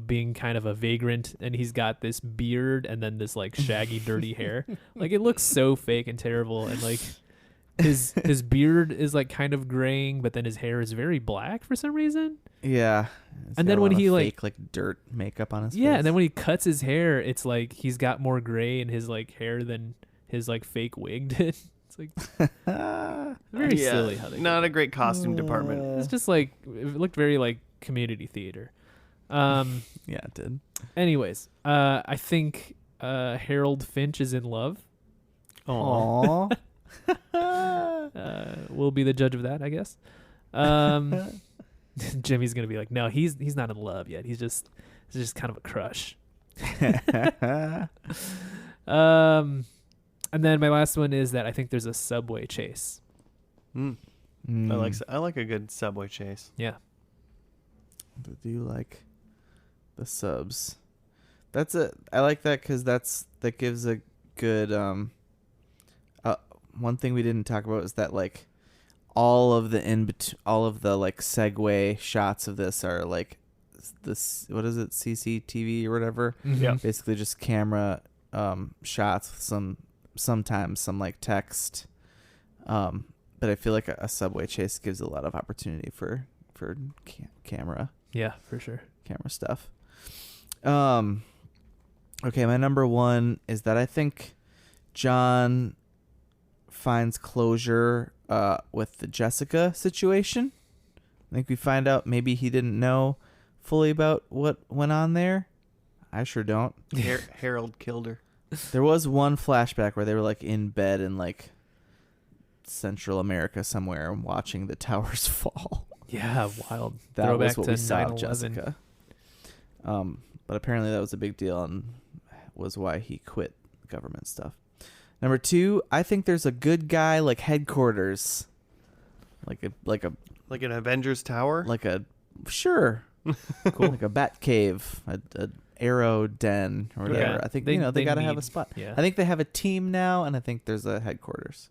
B: being kind of a vagrant and he's got this beard and then this like shaggy dirty hair. Like it looks so fake and terrible, and like his beard is like kind of graying, but then his hair is very black for some reason.
C: Yeah.
B: And then when he
C: fake, like dirt makeup on his face.
B: and then when he cuts his hair, it's like he's got more gray in his like hair than his like fake wig did. It's like very silly how they
A: Not a great costume department.
B: It's just like it looked very like community theater.
C: Yeah, it did.
B: Anyways, I think Harold Finch is in love.
C: Aww.
B: We'll be the judge of that, I guess. Jimmy's gonna be like, no, he's not in love yet. It's just kind of a crush. And then my last one is that I think there's a subway chase.
A: I like a good subway chase.
B: Yeah.
C: Do you like the subs? I like that because that gives a good one thing we didn't talk about is that like all of the like segue shots of this are like this, what is it, CCTV or whatever.
B: Mm-hmm.
A: Yeah.
C: Basically just camera shots with sometimes some like text, but I feel like a subway chase gives a lot of opportunity for camera
B: Yeah, for sure.
C: stuff. Okay, my number 1 is that I think John finds closure with the Jessica situation. I think we find out maybe he didn't know fully about what went on there. I sure don't.
A: Harold killed her.
C: There was one flashback where they were like in bed in like Central America somewhere watching the towers fall.
B: Yeah, wild.
C: That
B: Throwback
C: was what
B: to
C: we saw of
B: 9/11.
C: Jessica. But apparently that was a big deal and was why he quit government stuff. Number 2, I think there's a good guy like headquarters, like
A: Like an Avengers Tower?
C: sure,
B: Cool.
C: like a bat cave, a arrow den or whatever.
B: Yeah.
C: I think
B: They
C: they got to have a
B: need-
C: spot.
B: Yeah.
C: I think they have a team now, and I think there's a headquarters.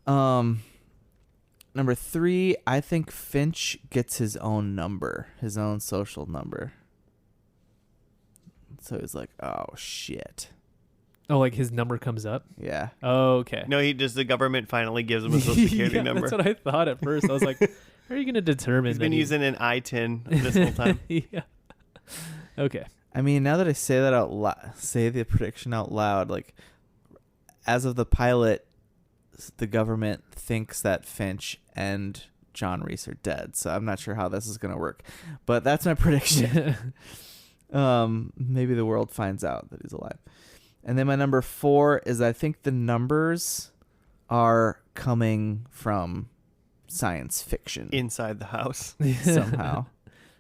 C: Number 3, I think Finch gets his own number, his own social number. So he's like, oh shit.
B: Oh, like his number comes up.
C: Yeah.
B: Oh, okay.
A: No, the government finally gives him a social security
B: Yeah,
A: number.
B: That's what I thought at first. I was like, how are you going to determine?
A: He's been
B: that
A: using an I-10 this whole time.
B: Yeah. Okay.
C: I mean, now that I say that out loud, say the prediction out loud, like, as of the pilot, the government thinks that Finch and John Reese are dead. So I'm not sure how this is going to work, but that's my prediction. Maybe the world finds out that he's alive. And then my number 4 is I think the numbers are coming from science fiction
A: Inside the house.
C: somehow.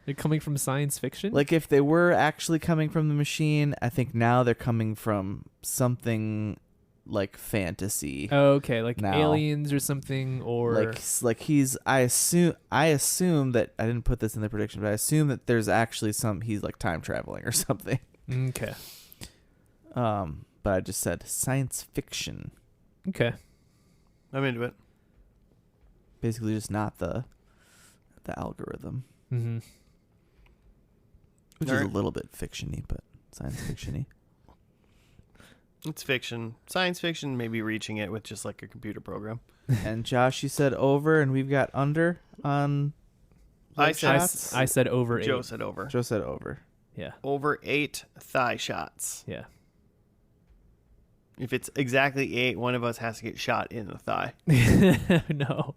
B: They're coming from science fiction?
C: Like if they were actually coming from the machine, I think now they're coming from something like fantasy.
B: Oh, okay, like
C: now.
B: aliens or something, or
C: like he's I assume that I didn't put this in the prediction, but I assume that there's actually he's like time traveling or something.
B: okay.
C: But I just said science fiction.
B: Okay.
A: I'm into it.
C: Basically just not the algorithm.
B: Mm-hmm.
C: Which is a little bit fiction-y, but science fiction-y.
A: It's fiction. Science fiction, maybe reaching it with just like a computer program.
C: And Josh, you said over, and we've got under on
A: I
C: leg
A: said-
C: shots?
B: I said over 8.
A: Joe said over.
C: Joe said over.
B: Yeah.
A: Over 8 thigh shots.
B: Yeah.
A: If it's exactly 8, one of us has to get shot in the thigh.
B: No.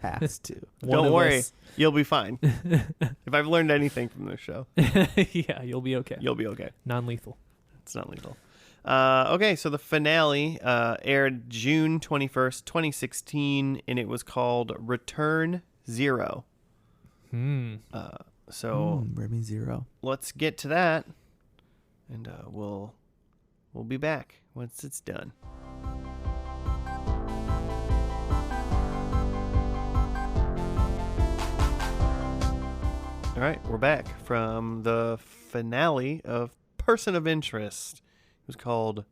C: Has to.
B: One
A: Don't
B: of
A: worry.
B: us-
A: You'll be fine. If I've learned anything from this show,
B: Yeah, you'll be okay.
A: you'll be okay.
B: Non-lethal.
A: It's not lethal. Okay, so the finale aired June 21st, 2016, and it was called Return Zero. So
C: Remy Zero.
A: let's get to that, and we'll be back once it's done. All right, we're back from the finale of Person of Interest. It was called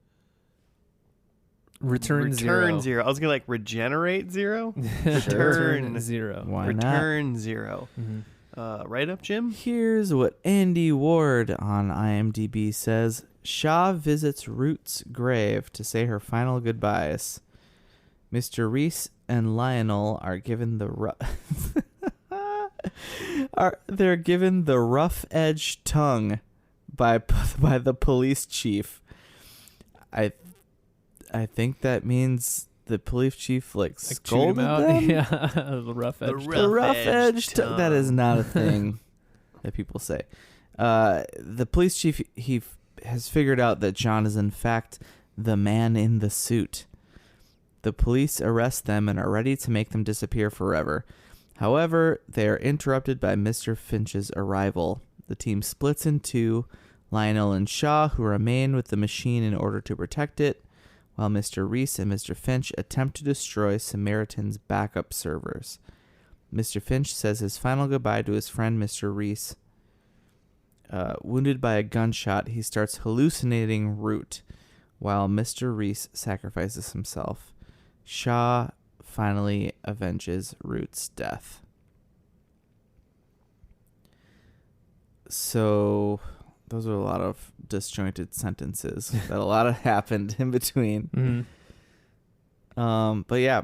B: Return
A: Zero. I was gonna like Regenerate Zero.
B: Return Zero.
C: Why
A: Return Zero.
B: Mm-hmm.
A: Right up, Jim.
C: Here's what Andy Ward on IMDb says. Shaw visits Ruth's grave to say her final goodbyes. Mr. Reese and Lionel are given the they're given the rough-edged tongue by the police chief. I think that means the police chief like
B: Chewed
C: scolded
B: him out.
C: them.
B: Yeah, the rough edge.
C: The rough-edged tongue. That is not a thing that people say. The police chief he has figured out that John is in fact the man in the suit. The police arrest them and are ready to make them disappear forever. However, they are interrupted by Mr. Finch's arrival. The team splits in two, Lionel and Shaw, who remain with the machine in order to protect it, while Mr. Reese and Mr. Finch attempt to destroy Samaritan's backup servers. Mr. Finch says his final goodbye to his friend Mr. Reese. Wounded by a gunshot, he starts hallucinating Root, while Mr. Reese sacrifices himself. Shaw finally avenges Root's death. So, those are a lot of disjointed sentences that a lot of happened in between.
B: Mm-hmm.
C: But yeah,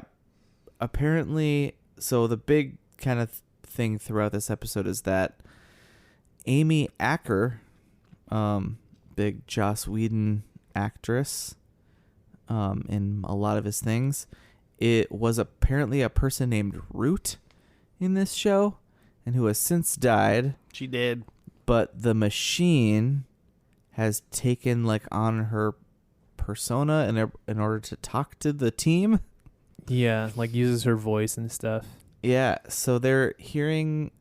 C: apparently, so the big kind of thing throughout this episode is that Amy Acker, big Joss Whedon actress, in a lot of his things, it was apparently a person named Root in this show, and who has since died.
A: She did.
C: But the machine has taken like on her persona in order to talk to the team.
B: Yeah, like uses her voice and stuff.
C: Yeah, so they're hearing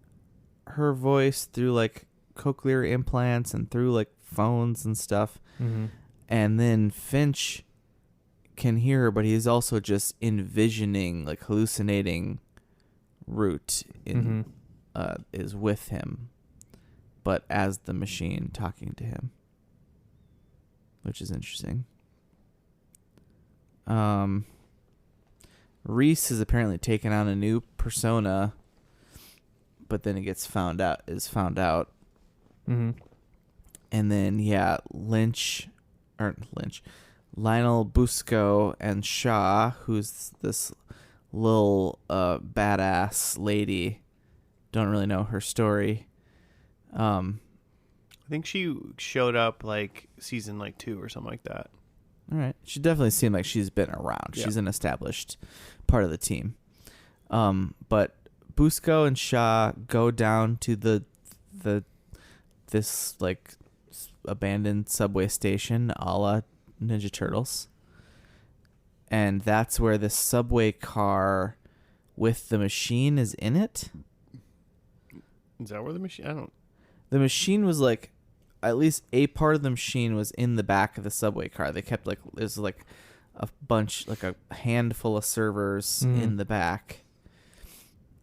C: her voice through like cochlear implants and through like phones and stuff.
B: Mm-hmm.
C: And then Finch can hear her, but he's also just envisioning, like hallucinating Root is with him, but as the machine talking to him, which is interesting. Reese has apparently taken on a new persona, but then it gets found out.
B: Mm-hmm.
C: And then Lionel Busco and Shaw, who's this little badass lady. Don't really know her story.
A: I think she showed up like season 2 or something like that.
C: All right. She definitely seemed like she's been around.
A: Yeah.
C: She's an established part of the team. But Busco and Shaw go down to this like abandoned subway station a la Ninja Turtles. And that's where the subway car with the machine is in it.
A: Is that where the machine? I don't.
C: The machine was like, at least a part of the machine was in the back of the subway car. They kept like, there's like a bunch, like a handful of servers in the back.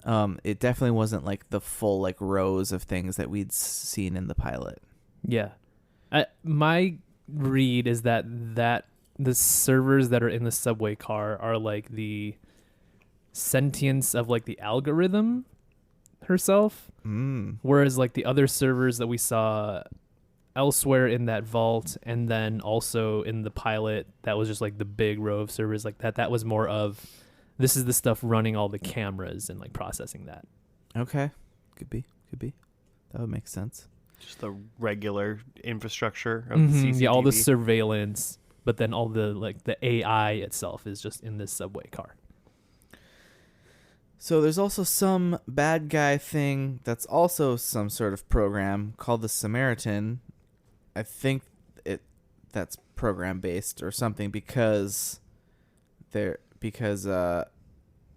C: It definitely wasn't like the full like rows of things that we'd seen in the pilot.
B: Yeah. My read is that the servers that are in the subway car are like the sentience of like the algorithm herself. Whereas like the other servers that we saw elsewhere in that vault and then also in the pilot, that was just like the big row of servers like that was more of, this is the stuff running all the cameras and like processing that.
C: Okay. Could be. That would make sense.
A: Just the regular infrastructure of the CCTV.
B: Yeah, all the surveillance, but then all the like the AI itself is just in this subway car.
C: So there's also some bad guy thing that's also some sort of program called the Samaritan. I think that's program based or something because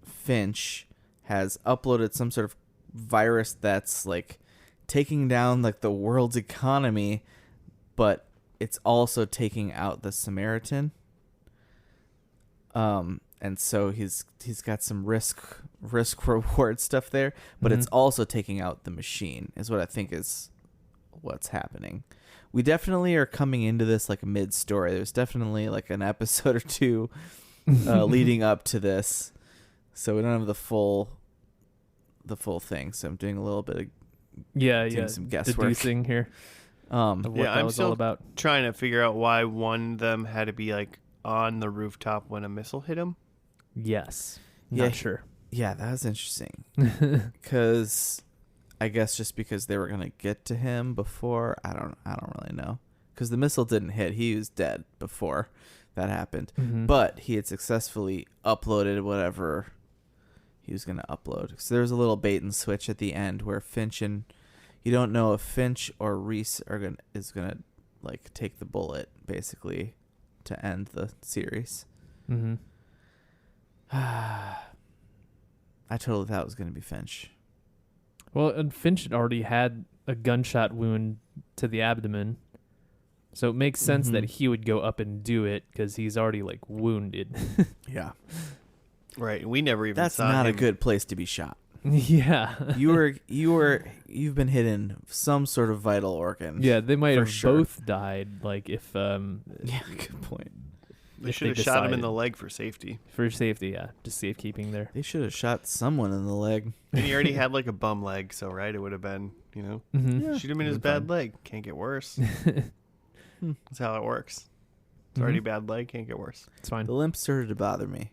C: Finch has uploaded some sort of virus that's like taking down like the world's economy, but it's also taking out the Samaritan. And so he's got some risk reward stuff there, but it's also taking out the machine is what I think is what's happening. We definitely are coming into this like a mid-story. There's definitely like an episode or two leading up to this, so we don't have the full thing. So I'm doing a little bit of doing some guesswork
B: deducing here of what that
A: I'm
B: was
A: still
B: all about.
A: trying to figure out why one of them had to be like on the rooftop when a missile hit him.
B: Yes.
C: Yeah,
B: Not sure.
C: Yeah, that was interesting. Because I guess just because they were gonna get to him before, I don't really know. Because the missile didn't hit, he was dead before that happened. But he had successfully uploaded whatever he was gonna upload. So there was a little bait and switch at the end where Finch and you don't know if Finch or Reese is gonna like take the bullet basically to end the series. I totally thought it was going to be Finch.
B: Well, and Finch had already had a gunshot wound to the abdomen, so it makes sense that he would go up and do it because he's already like wounded.
C: Yeah,
A: Right. We never even
C: that's
A: saw
C: not
A: him.
C: a good place to be shot.
B: Yeah.
C: You've been hitting some sort of vital organ.
B: Yeah, they might
C: For
B: have
C: sure.
B: both died. Like if
C: Yeah, good point.
A: They
B: if
A: should have
B: they
A: shot him in
B: decided.
A: the leg for safety.
B: for safety, yeah, just safekeeping there.
C: They should have shot someone in the leg.
A: And he already had like a bum leg, so right, it would have been,
B: Mm-hmm.
A: shoot him in his
C: would've been
A: bad
C: fine.
A: leg. Can't get worse. That's how it works. It's already bad leg, can't get worse.
B: It's fine.
C: The limp started to bother me.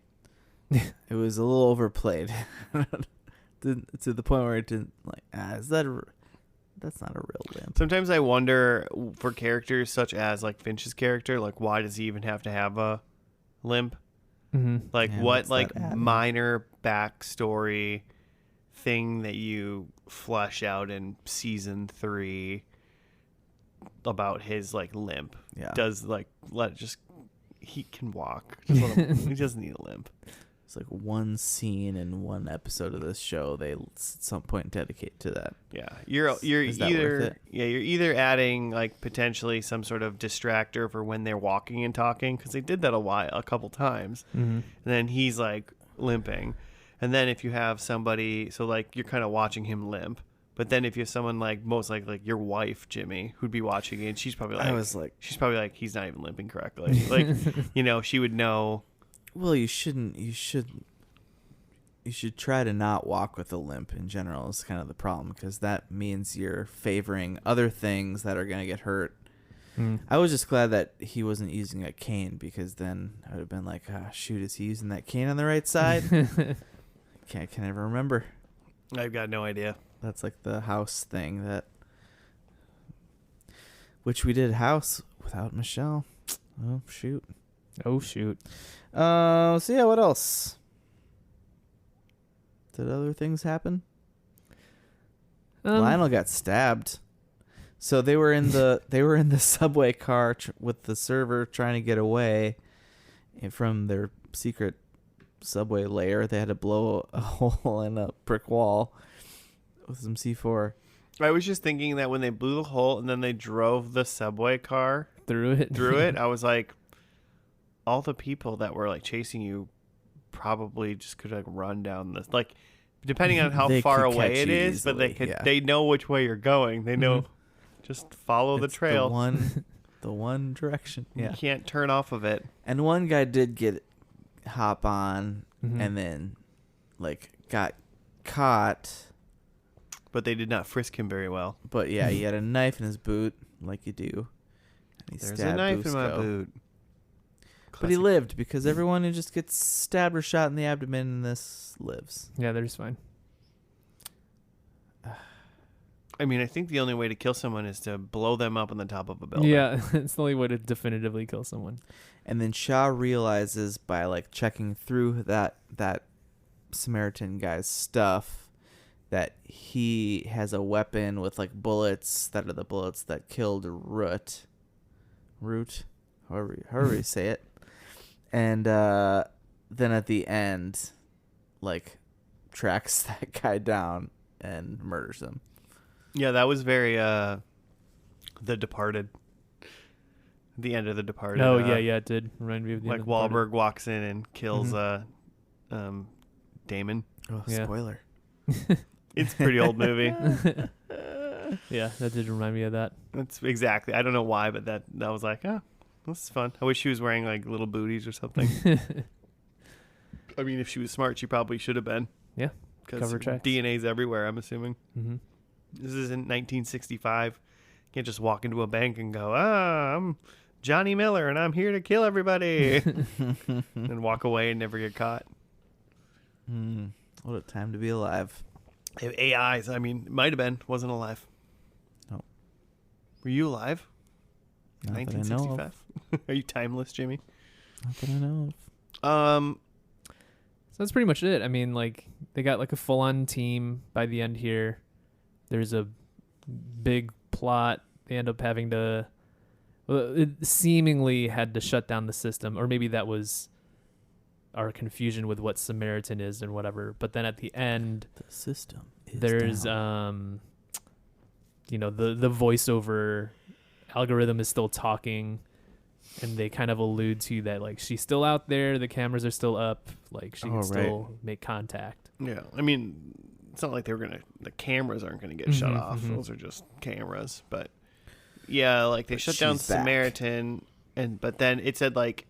C: It was a little overplayed to the point where it didn't like. That's not a real limp.
A: Sometimes I wonder for characters such as like Finch's character, like why does he even have to have a limp? Like
C: Yeah,
A: what
C: what's
A: like
C: that adding?
A: minor backstory thing that you flesh out in season 3 about his like limp
C: Yeah,
A: does like let it just he can walk. Just let him, he doesn't need a limp.
C: it's like one scene in one episode of this show they at some point dedicate to that.
A: Yeah, you're
C: Is that worth
A: either
C: it?
A: you're either adding like potentially some sort of distractor for when they're walking and talking because they did that a couple times, and then he's like limping, and then if you have somebody, so like you're kind of watching him limp, but then if you have someone like most likely like your wife Jimmy who'd be watching it, and she's probably like she's probably like he's not even limping correctly, like she would know.
C: Well, you should try to not walk with a limp in general is kind of the problem because that means you're favoring other things that are going to get hurt I was just glad that he wasn't using a cane, because then I would have been like, ah, shoot, is he using that cane on the right side? Can't can never remember.
A: I've got no idea.
C: That's like the house thing which we did house without Michelle. Oh shoot.
B: Oh shoot.
C: So yeah, what else? Did other things happen? Lionel got stabbed. So they were in the subway car with the server trying to get away from their secret subway lair. They had to blow a hole in a brick wall with some C4.
A: I was just thinking that when they blew the hole and then they drove the subway car
B: through it,
A: I was like, all the people that were like chasing you probably just could like run down this, like, depending on how
C: They
A: far
C: could
A: away
C: catch
A: it
C: you
A: is, but they
C: easily,
A: could
C: yeah.
A: they know which way you're going. They know just follow the
C: It's
A: trail.
C: The one direction. Yeah.
A: You can't turn off of it.
C: And one guy did hop on
B: Mhm.
C: and then like got caught.
A: But they did not frisk him very well.
C: But yeah, he had a knife in his boot, like you do. And he
A: There's a
C: stabbed
A: knife in my
C: Busco.
A: boot.
C: But he
A: Classic.
C: lived, because everyone who just gets stabbed or shot in the abdomen in this lives.
B: Yeah, they're just fine.
A: I mean, I think the only way to kill someone is to blow them up on the top of a building.
B: Yeah, it's the only way to definitively kill someone.
C: And then Shaw realizes by like checking through that Samaritan guy's stuff that he has a weapon with like bullets that are the bullets that killed Root, however you say it. And then at the end, like, tracks that guy down and murders him.
A: Yeah, that was very The Departed. The end of The Departed.
B: Oh yeah, it did remind me of the
A: Like
B: end of The Departed.
A: Wahlberg walks in and kills Damon.
C: Oh,
B: Yeah.
C: spoiler.
A: It's a pretty old movie.
B: Yeah, that did remind me of that.
A: That's exactly. I don't know why, but that was like, oh, this is fun. I wish she was wearing like little booties or something. I mean, if she was smart, she probably should have been.
B: Yeah,
A: Because
B: cover tracks.
A: DNA's everywhere, I'm assuming.
B: Mm-hmm.
A: This is in 1965. You can't just walk into a bank and go, I'm Johnny Miller and I'm here to kill everybody. And walk away and never get caught.
C: What a time to be alive.
A: AIs, I mean, might have been. Wasn't alive.
C: No.
A: Were you alive?
C: Not that I know of.
A: 1965? Are you timeless, Jimmy?
C: Not that I know of.
B: So that's pretty much it. I mean, like, they got like a full-on team by the end here. There's a big plot. They end up having to, well, it seemingly had to shut down the system, or maybe that was our confusion with what Samaritan is and whatever. But then at the end,
C: The system is
B: there's
C: down.
B: the voiceover algorithm is still talking, and they kind of allude to that, like, she's still out there, the cameras are still up, like she can
C: Oh,
B: still make contact.
A: yeah. I mean, it's not like the cameras aren't going to get shut
B: Mhm,
A: off.
B: mhm.
A: Those are just cameras. But yeah, like they
C: But
A: shut down
C: she's back.
A: Samaritan, but then it said like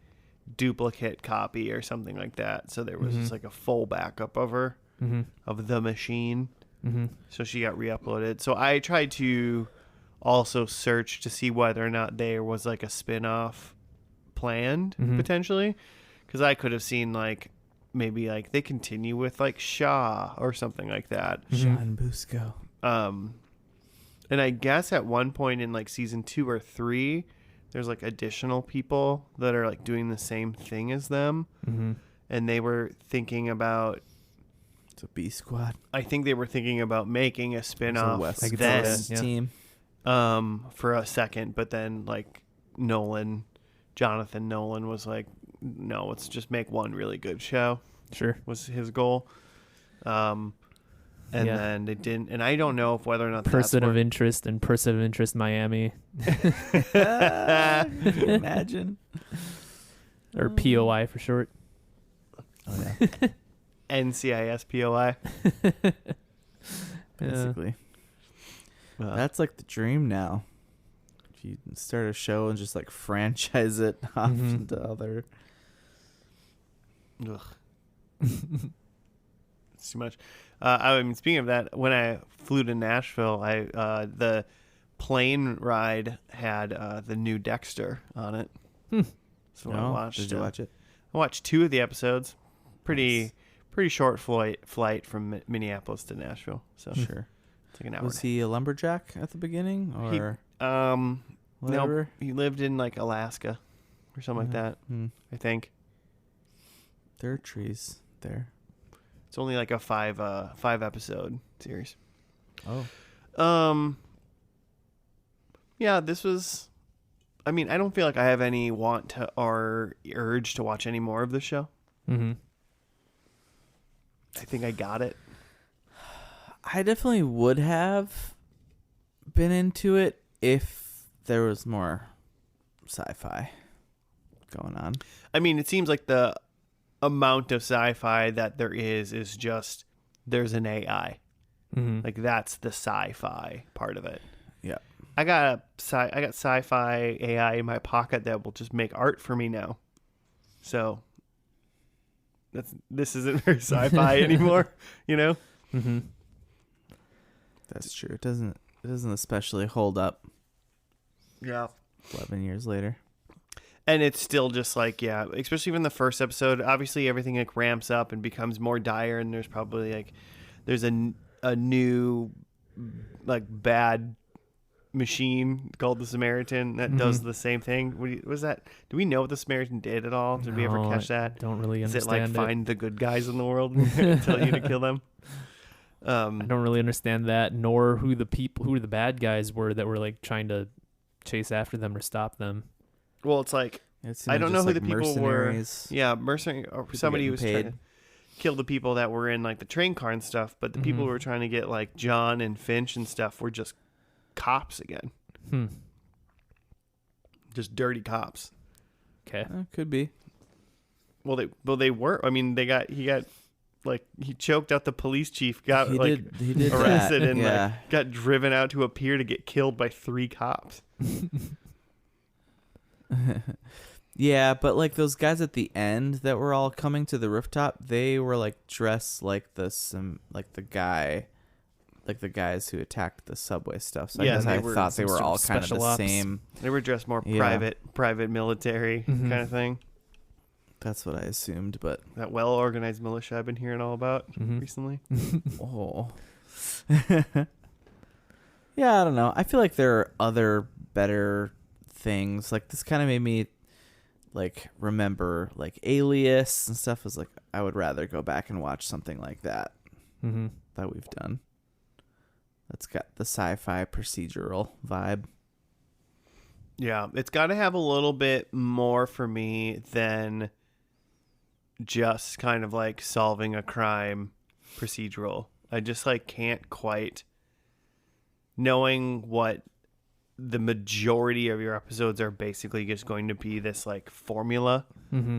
A: duplicate copy or something like that. So there was just like a full backup of her,
B: Mm-hmm.
A: of the machine.
B: Mm-hmm.
A: So she got re-uploaded. So I tried to also search to see whether or not there was like a spin-off planned
B: Mhm.
A: potentially, because I could have seen like maybe like they continue with like Shaw or something like that.
C: Sean Busco.
A: And I guess at one point in like season 2 or 3, there's like additional people that are like doing the same thing as them,
B: Mm-hmm.
A: and they were thinking about.
C: It's a B squad.
A: I think they were thinking about making a
C: It's a
A: spin-off
C: West
B: I could see
A: then,
B: that, yeah.
C: team.
A: for a second, but then like Jonathan Nolan was like, no, let's just make one really good show,
B: Sure.
A: was his goal. And
B: Yeah.
A: then they didn't, and I don't know if whether or not
B: Person
A: that's
B: of interest and person of interest Miami,
C: Could you imagine?
B: or POI for short.
C: Oh yeah.
A: NCISPOI.
C: Basically. That's like the dream now. If you start a show and just like franchise it off
B: Mhm.
C: into other.
A: Ugh. It's too much. I mean, speaking of that, when I flew to Nashville, the plane ride had the new Dexter on it. So I
C: No?
A: watched.
C: Did you watch it?
A: I watched 2 of the episodes.
C: Nice.
A: Pretty short flight from Minneapolis to Nashville. So
C: Sure.
A: it's like an hour.
C: Was he a lumberjack at the beginning or
A: No,
C: whatever?
A: he lived in like Alaska or something like that. I think
C: There are trees there.
A: it's only like a 5 episode series.
C: Oh.
A: Yeah, this was. I mean, I don't feel like I have any want to or urge to watch any more of the show.
B: Mm-hmm.
A: I think I got it.
C: I definitely would have been into it if there was more sci-fi going on.
A: I mean, it seems like the amount of sci-fi that there is just there's an AI.
B: Mm-hmm.
A: Like that's the sci-fi part of it.
C: Yeah.
A: I got sci-fi AI in my pocket that will just make art for me now. So this isn't very sci-fi anymore, you know?
B: Mm-hmm.
C: That's true. It doesn't especially hold up
A: Yeah.
C: 11 years later.
A: And it's still just like, yeah, especially in the first episode, obviously everything like ramps up and becomes more dire, and there's probably like there's a new like bad machine called the Samaritan that does the same thing. What was that? Do we know what the Samaritan did at all? Did we ever
B: No,
A: catch that?
B: Don't really
A: Is it
B: understand
A: like find the good guys in the world and tell you to kill them?
B: I don't really understand that, nor who the bad guys were that were like trying to chase after them or stop them.
A: Well, it's like
C: It seemed
A: I don't know
C: just
A: who
C: like
A: the people were.
C: mercenaries.
A: Yeah, mercenary or
C: People
A: somebody who was
C: getting
A: trying
C: paid.
A: to kill the people that were in like the train car and stuff, but the people who were trying to get like John and Finch and stuff were just cops again. Just dirty cops.
B: Okay.
C: Could be.
A: Well, they were. I mean, he got like he choked out the police chief, got
C: He
A: like
C: did
A: arrested,
C: that.
A: and
C: yeah.
A: like got driven out to a pier to get killed by 3 cops.
C: Yeah, but like those guys at the end that were all coming to the rooftop, they were like dressed like the guys who attacked the subway stuff. So
A: Yeah,
C: I guess
A: they
C: I
A: were
C: thought they
B: some
C: were
B: sort
C: all
B: of
C: kind of the
B: special ops.
C: same.
A: They were dressed more
C: Yeah.
A: private military kind of thing.
C: That's what I assumed, but
A: That well organized militia I've been hearing all about recently.
C: oh. Yeah, I don't know. I feel like there are other better things. Like this kind of made me like remember like Alias and stuff. Was like I would rather go back and watch something like that that we've done. That's got the sci-fi procedural vibe.
A: Yeah, it's got to have a little bit more for me than just kind of like solving a crime procedural. I just like can't quite, knowing what the majority of your episodes are basically just going to be this like formula is
B: I'm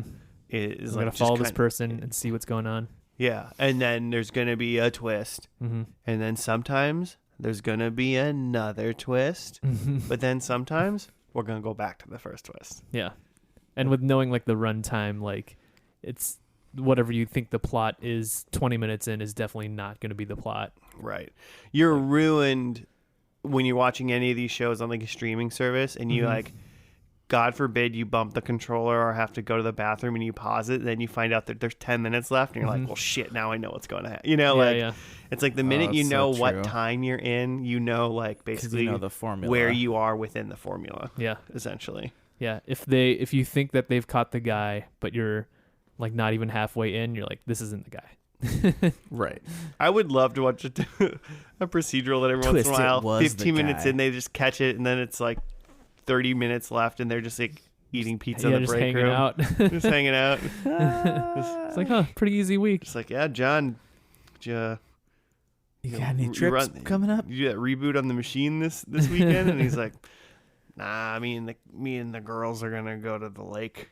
A: like
B: gonna
A: just
B: follow this
A: kind-
B: person and see what's going on.
A: Yeah, and then there's gonna be a twist, and then sometimes there's gonna be another twist, but then sometimes we're gonna go back to the first twist.
B: Yeah. And with knowing like the runtime, like it's whatever you think the plot is 20 minutes in is definitely not going to be the plot.
A: Right. You're ruined when you're watching any of these shows on like a streaming service and you like, God forbid you bump the controller or have to go to the bathroom and you pause it. Then you find out that there's 10 minutes left and you're like, well, shit, now I know what's going to happen. You know, it's like the minute you
C: that's
A: know
C: so
A: what
C: true.
A: time you're in, you know, like
C: 'Cause
A: basically
C: you know the formula.
A: where you are within the formula,
B: Yeah.
A: essentially.
B: Yeah. If you think that they've caught the guy, but you're like not even halfway in, you're like, this isn't the guy.
C: Right.
A: I would love to watch a procedural that every once
C: Twist,
A: in a
C: it
A: while,
C: was the
A: 15 minutes
C: guy.
A: in, they just catch it, and then it's like 30 minutes left, and they're just like eating pizza in the
B: just
A: break
B: hanging
A: room.
B: out.
A: Just hanging out.
B: It's like, huh, pretty easy week.
A: Just like, yeah, John,
C: You got any
A: you
C: trips coming up?
A: You do that reboot on the machine this weekend? And he's like, nah, me and the girls are gonna go to the lake.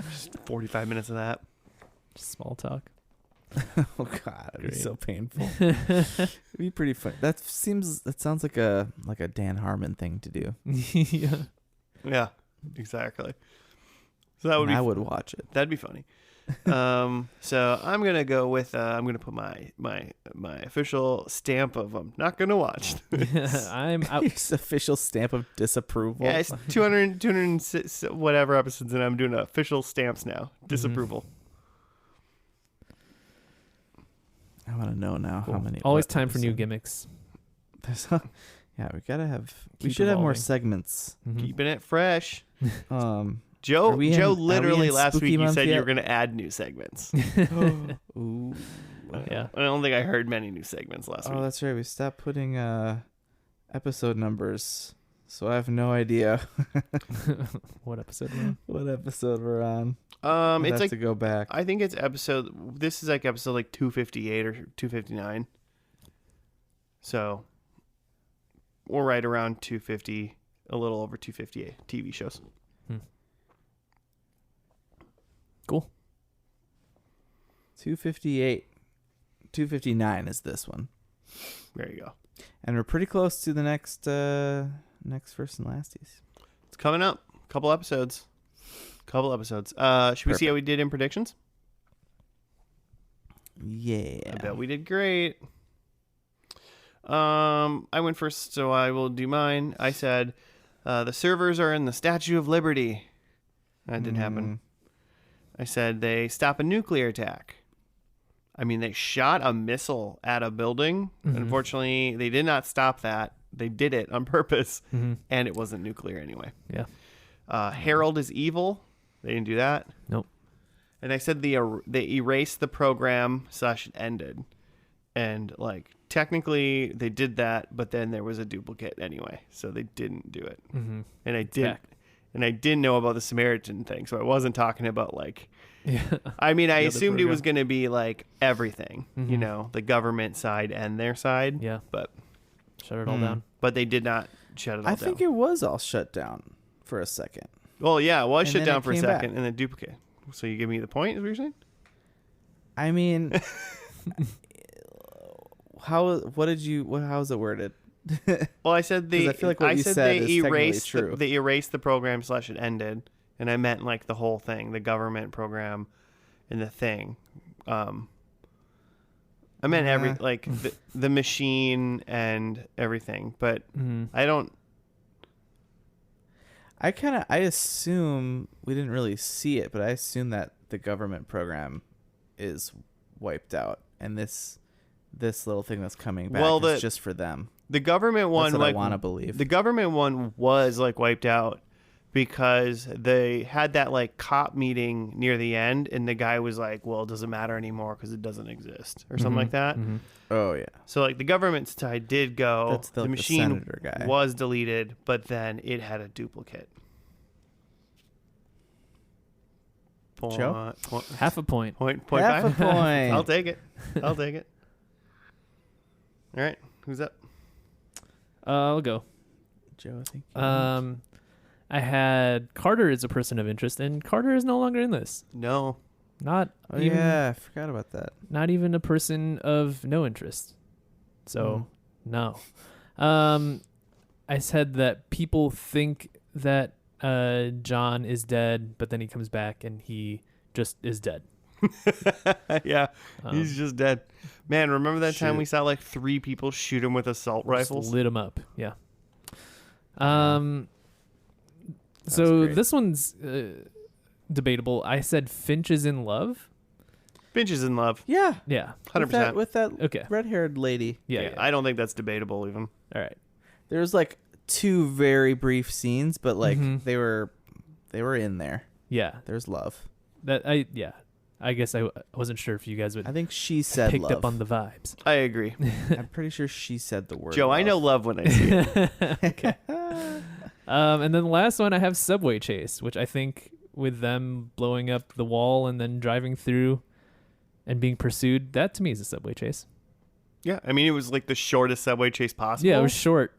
A: Just 45 minutes of that.
B: Small talk.
C: Oh God, it'd be
B: Great.
C: so painful. It'd be pretty fun. That sounds like a Dan Harmon thing to do.
B: Yeah.
A: Yeah, exactly. So that would
C: And
A: be
C: I would watch it.
A: that'd be funny. So I'm gonna go with I'm gonna put my official stamp of I'm not gonna watch.
B: I'm out.
C: His official stamp of disapproval.
A: Yeah, it's 206 whatever episodes, and I'm doing official stamps now. Disapproval.
C: I want to know now
B: Cool.
C: how many.
B: Always
C: what
B: time for new
C: episode.
B: gimmicks.
C: Yeah, we gotta have. We
B: Keep
C: should have more
B: evolving.
C: segments.
B: Mhm.
A: Keeping it fresh.
C: Are we
A: Joe,
C: in- are we
A: literally
C: in
A: last
C: spooky
A: week you
C: month
A: said you
C: yet?
A: were gonna add new segments.
C: Ooh.
B: Yeah.
A: I don't think I heard many new segments last
C: Oh,
A: week.
C: that's right. We stopped putting episode numbers, so I have no idea
B: What episode we're on?
C: what episode we're on. I'd
A: It's
C: have
A: like
C: to go back.
A: I think it's episode. This is like episode like 258 or 259. So we're right around 250, a little over 258 TV shows.
B: Cool.
C: 258, 259 is this one,
A: There you go.
C: and we're pretty close to the next first and lasties.
A: It's coming up. Couple episodes. Should we see how we did in predictions?
C: Yeah.
A: I bet we did great. I went first, so I will do mine. I said the servers are in the Statue of Liberty. That didn't happen. I said they stop a nuclear attack. I mean, they shot a missile at a building.
B: Mhm.
A: Unfortunately, they did not stop that. They did it on purpose,
B: Mm-hmm.
A: and it wasn't nuclear anyway.
B: Yeah.
A: Harold is evil. They didn't do that.
B: Nope.
A: And I said they erased the program / ended. And like technically they did that, but then there was a duplicate anyway, so they didn't do it.
B: Mm-hmm.
A: And I did,
B: Back.
A: and I didn't know about the Samaritan thing, so I wasn't talking about like.
B: Yeah.
A: I mean, I
B: The other
A: assumed it was
B: program.
A: going to be like everything, you
B: Mhm.
A: know, the government side and their side.
B: Yeah.
A: But
B: Shut it all down.
A: they did not shut it all
C: I
A: down.
C: think it was all shut down for a second.
A: Well, yeah, it was
C: And
A: shut
C: then
A: down
C: it
A: for a
C: came
A: second
C: back.
A: and then duplicate. So you give me the point, is what you're saying?
C: I mean, how is it worded?
A: Well, I said
C: 'Cause I feel like what you
A: said
C: said
A: they
C: is technically
A: erased
C: true.
A: they erased the program / it ended, and I meant like the whole thing, the government program, and the thing. I meant every like the machine and everything, but
B: Mm-hmm.
A: I don't.
C: I assume we didn't really see it, but I assume that the government program is wiped out, and this little thing that's coming back
A: Well,
C: is just for them.
A: The government one,
C: That's what
A: like
C: I want to believe.
A: the government one was like wiped out because they had that like cop meeting near the end, and the guy was like, "Well, it doesn't matter anymore because it doesn't exist," or something like that.
B: Mm-hmm.
C: Oh yeah,
A: So like the government side did go.
C: That's the
A: machine
C: senator guy.
A: was deleted, but then it had a duplicate.
C: Joe?
B: Half a point.
A: Point
C: half a
A: five.
C: point.
A: I'll take it. I'll take it. All right, who's up?
B: I'll go.
C: Joe, I think.
B: I had Carter as a person of interest, and Carter is no longer in this.
A: No.
B: Not
C: Oh
B: even,
C: yeah, I forgot about that.
B: not even a person of no interest. So no. I said that people think that John is dead, but then he comes back and he just is dead.
A: Yeah,
B: Um,
A: he's just dead. Man, remember that time
C: Shoot.
A: we saw like 3 people shoot him with assault
B: just
A: rifles?
B: lit him up. Yeah.
C: That's
B: So
C: great.
B: this one's debatable. I said Finch is in love.
A: Finch is in love.
C: Yeah,
B: Yeah.
A: 100%.
C: with that
B: Okay.
C: red-haired lady.
B: Yeah.
A: I don't think that's debatable even.
B: All right.
C: There's like 2 very brief scenes, but like
B: Mhm.
C: they were in there.
B: Yeah.
C: There's love.
B: I guess I wasn't sure if you guys would
C: I think she said
B: picked
C: love.
B: up on the vibes.
A: I agree.
C: I'm pretty sure she said the word.
A: Joe, I know love when I see it.
B: And then the last one I have Subway Chase, which I think with them blowing up the wall and then driving through and being pursued, that to me is a Subway Chase.
A: Yeah, I mean it was like the shortest subway chase possible.
B: Yeah, it was short.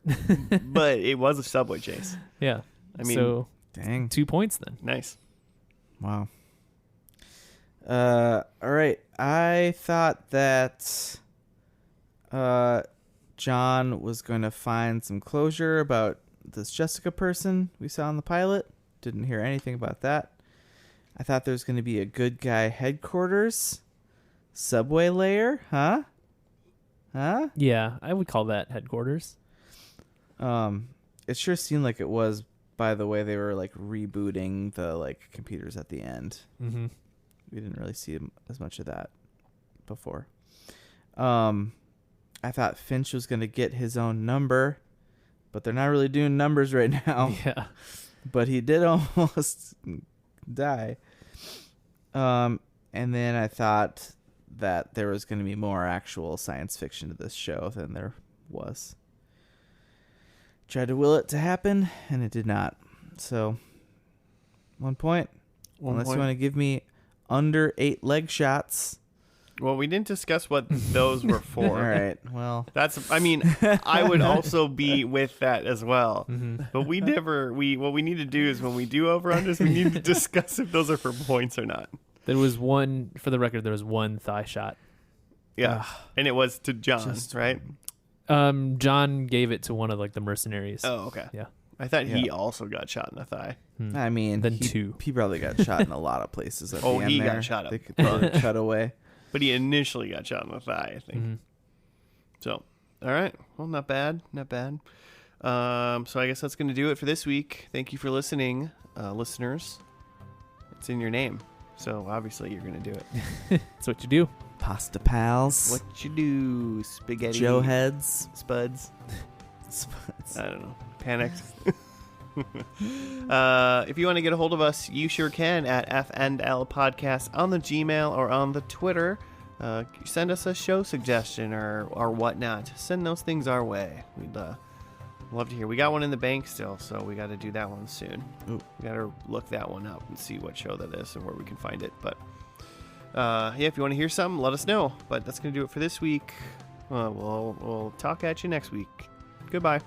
A: but it was a subway chase.
B: Yeah.
A: I mean,
B: so
C: Dang.
B: 2 points then.
A: nice.
C: Wow. All right. I thought that John was going to find some closure about this Jessica person we saw in the pilot. Didn't hear anything about that. I thought there was going to be a good guy headquarters, subway layer, huh?
B: Yeah, I would call that headquarters.
C: It sure seemed like it was by the way they were like rebooting the like computers at the end.
B: Mm-hmm.
C: We didn't really see as much of that before. I thought Finch was going to get his own number, but they're not really doing numbers right now.
B: Yeah.
C: But he did almost die. And then I thought that there was going to be more actual science fiction to this show than there was. Tried to will it to happen, and it did not. So, 1 point. Unless you want to give me under 8 leg shots.
A: Well, we didn't discuss what those were for.
C: All right. Well,
A: I mean, I would also be with that as well.
B: Mm-hmm.
A: But what we need to do is when we do over-unders, we need to discuss if those are for points or not.
B: There was one, for the record, there was one thigh shot.
A: Yeah. And it was to John, right?
B: John gave it to one of like the mercenaries.
A: Oh, okay.
B: Yeah.
A: I thought he also got shot in the thigh.
C: I mean,
B: Then two.
C: He probably got shot in a lot of places. At
A: Oh,
C: the end
A: he
C: there.
A: got shot up
C: They could probably cut away.
A: But he initially got shot in the thigh, I think.
B: Mm-hmm.
A: So, all right. Well, not bad. Not bad. So I guess that's going to do it for this week. Thank you for listening, listeners. It's in your name. So obviously you're going to do it.
B: That's what you do.
C: Pasta pals.
A: What you do, spaghetti?
C: Joe heads.
A: Spuds?
C: Spuds.
A: I don't know. Panicked. If you want to get a hold of us, you sure can at FNL Podcast on the Gmail or on the Twitter. Send us a show suggestion or whatnot. Send those things our way. We'd love to hear. We got one in the bank still, so we got to do that one soon.
C: Ooh.
A: We got to look that one up and see what show that is and where we can find it. But yeah, if you want to hear something, let us know. But that's going to do it for this week. We'll talk at you next week. Goodbye.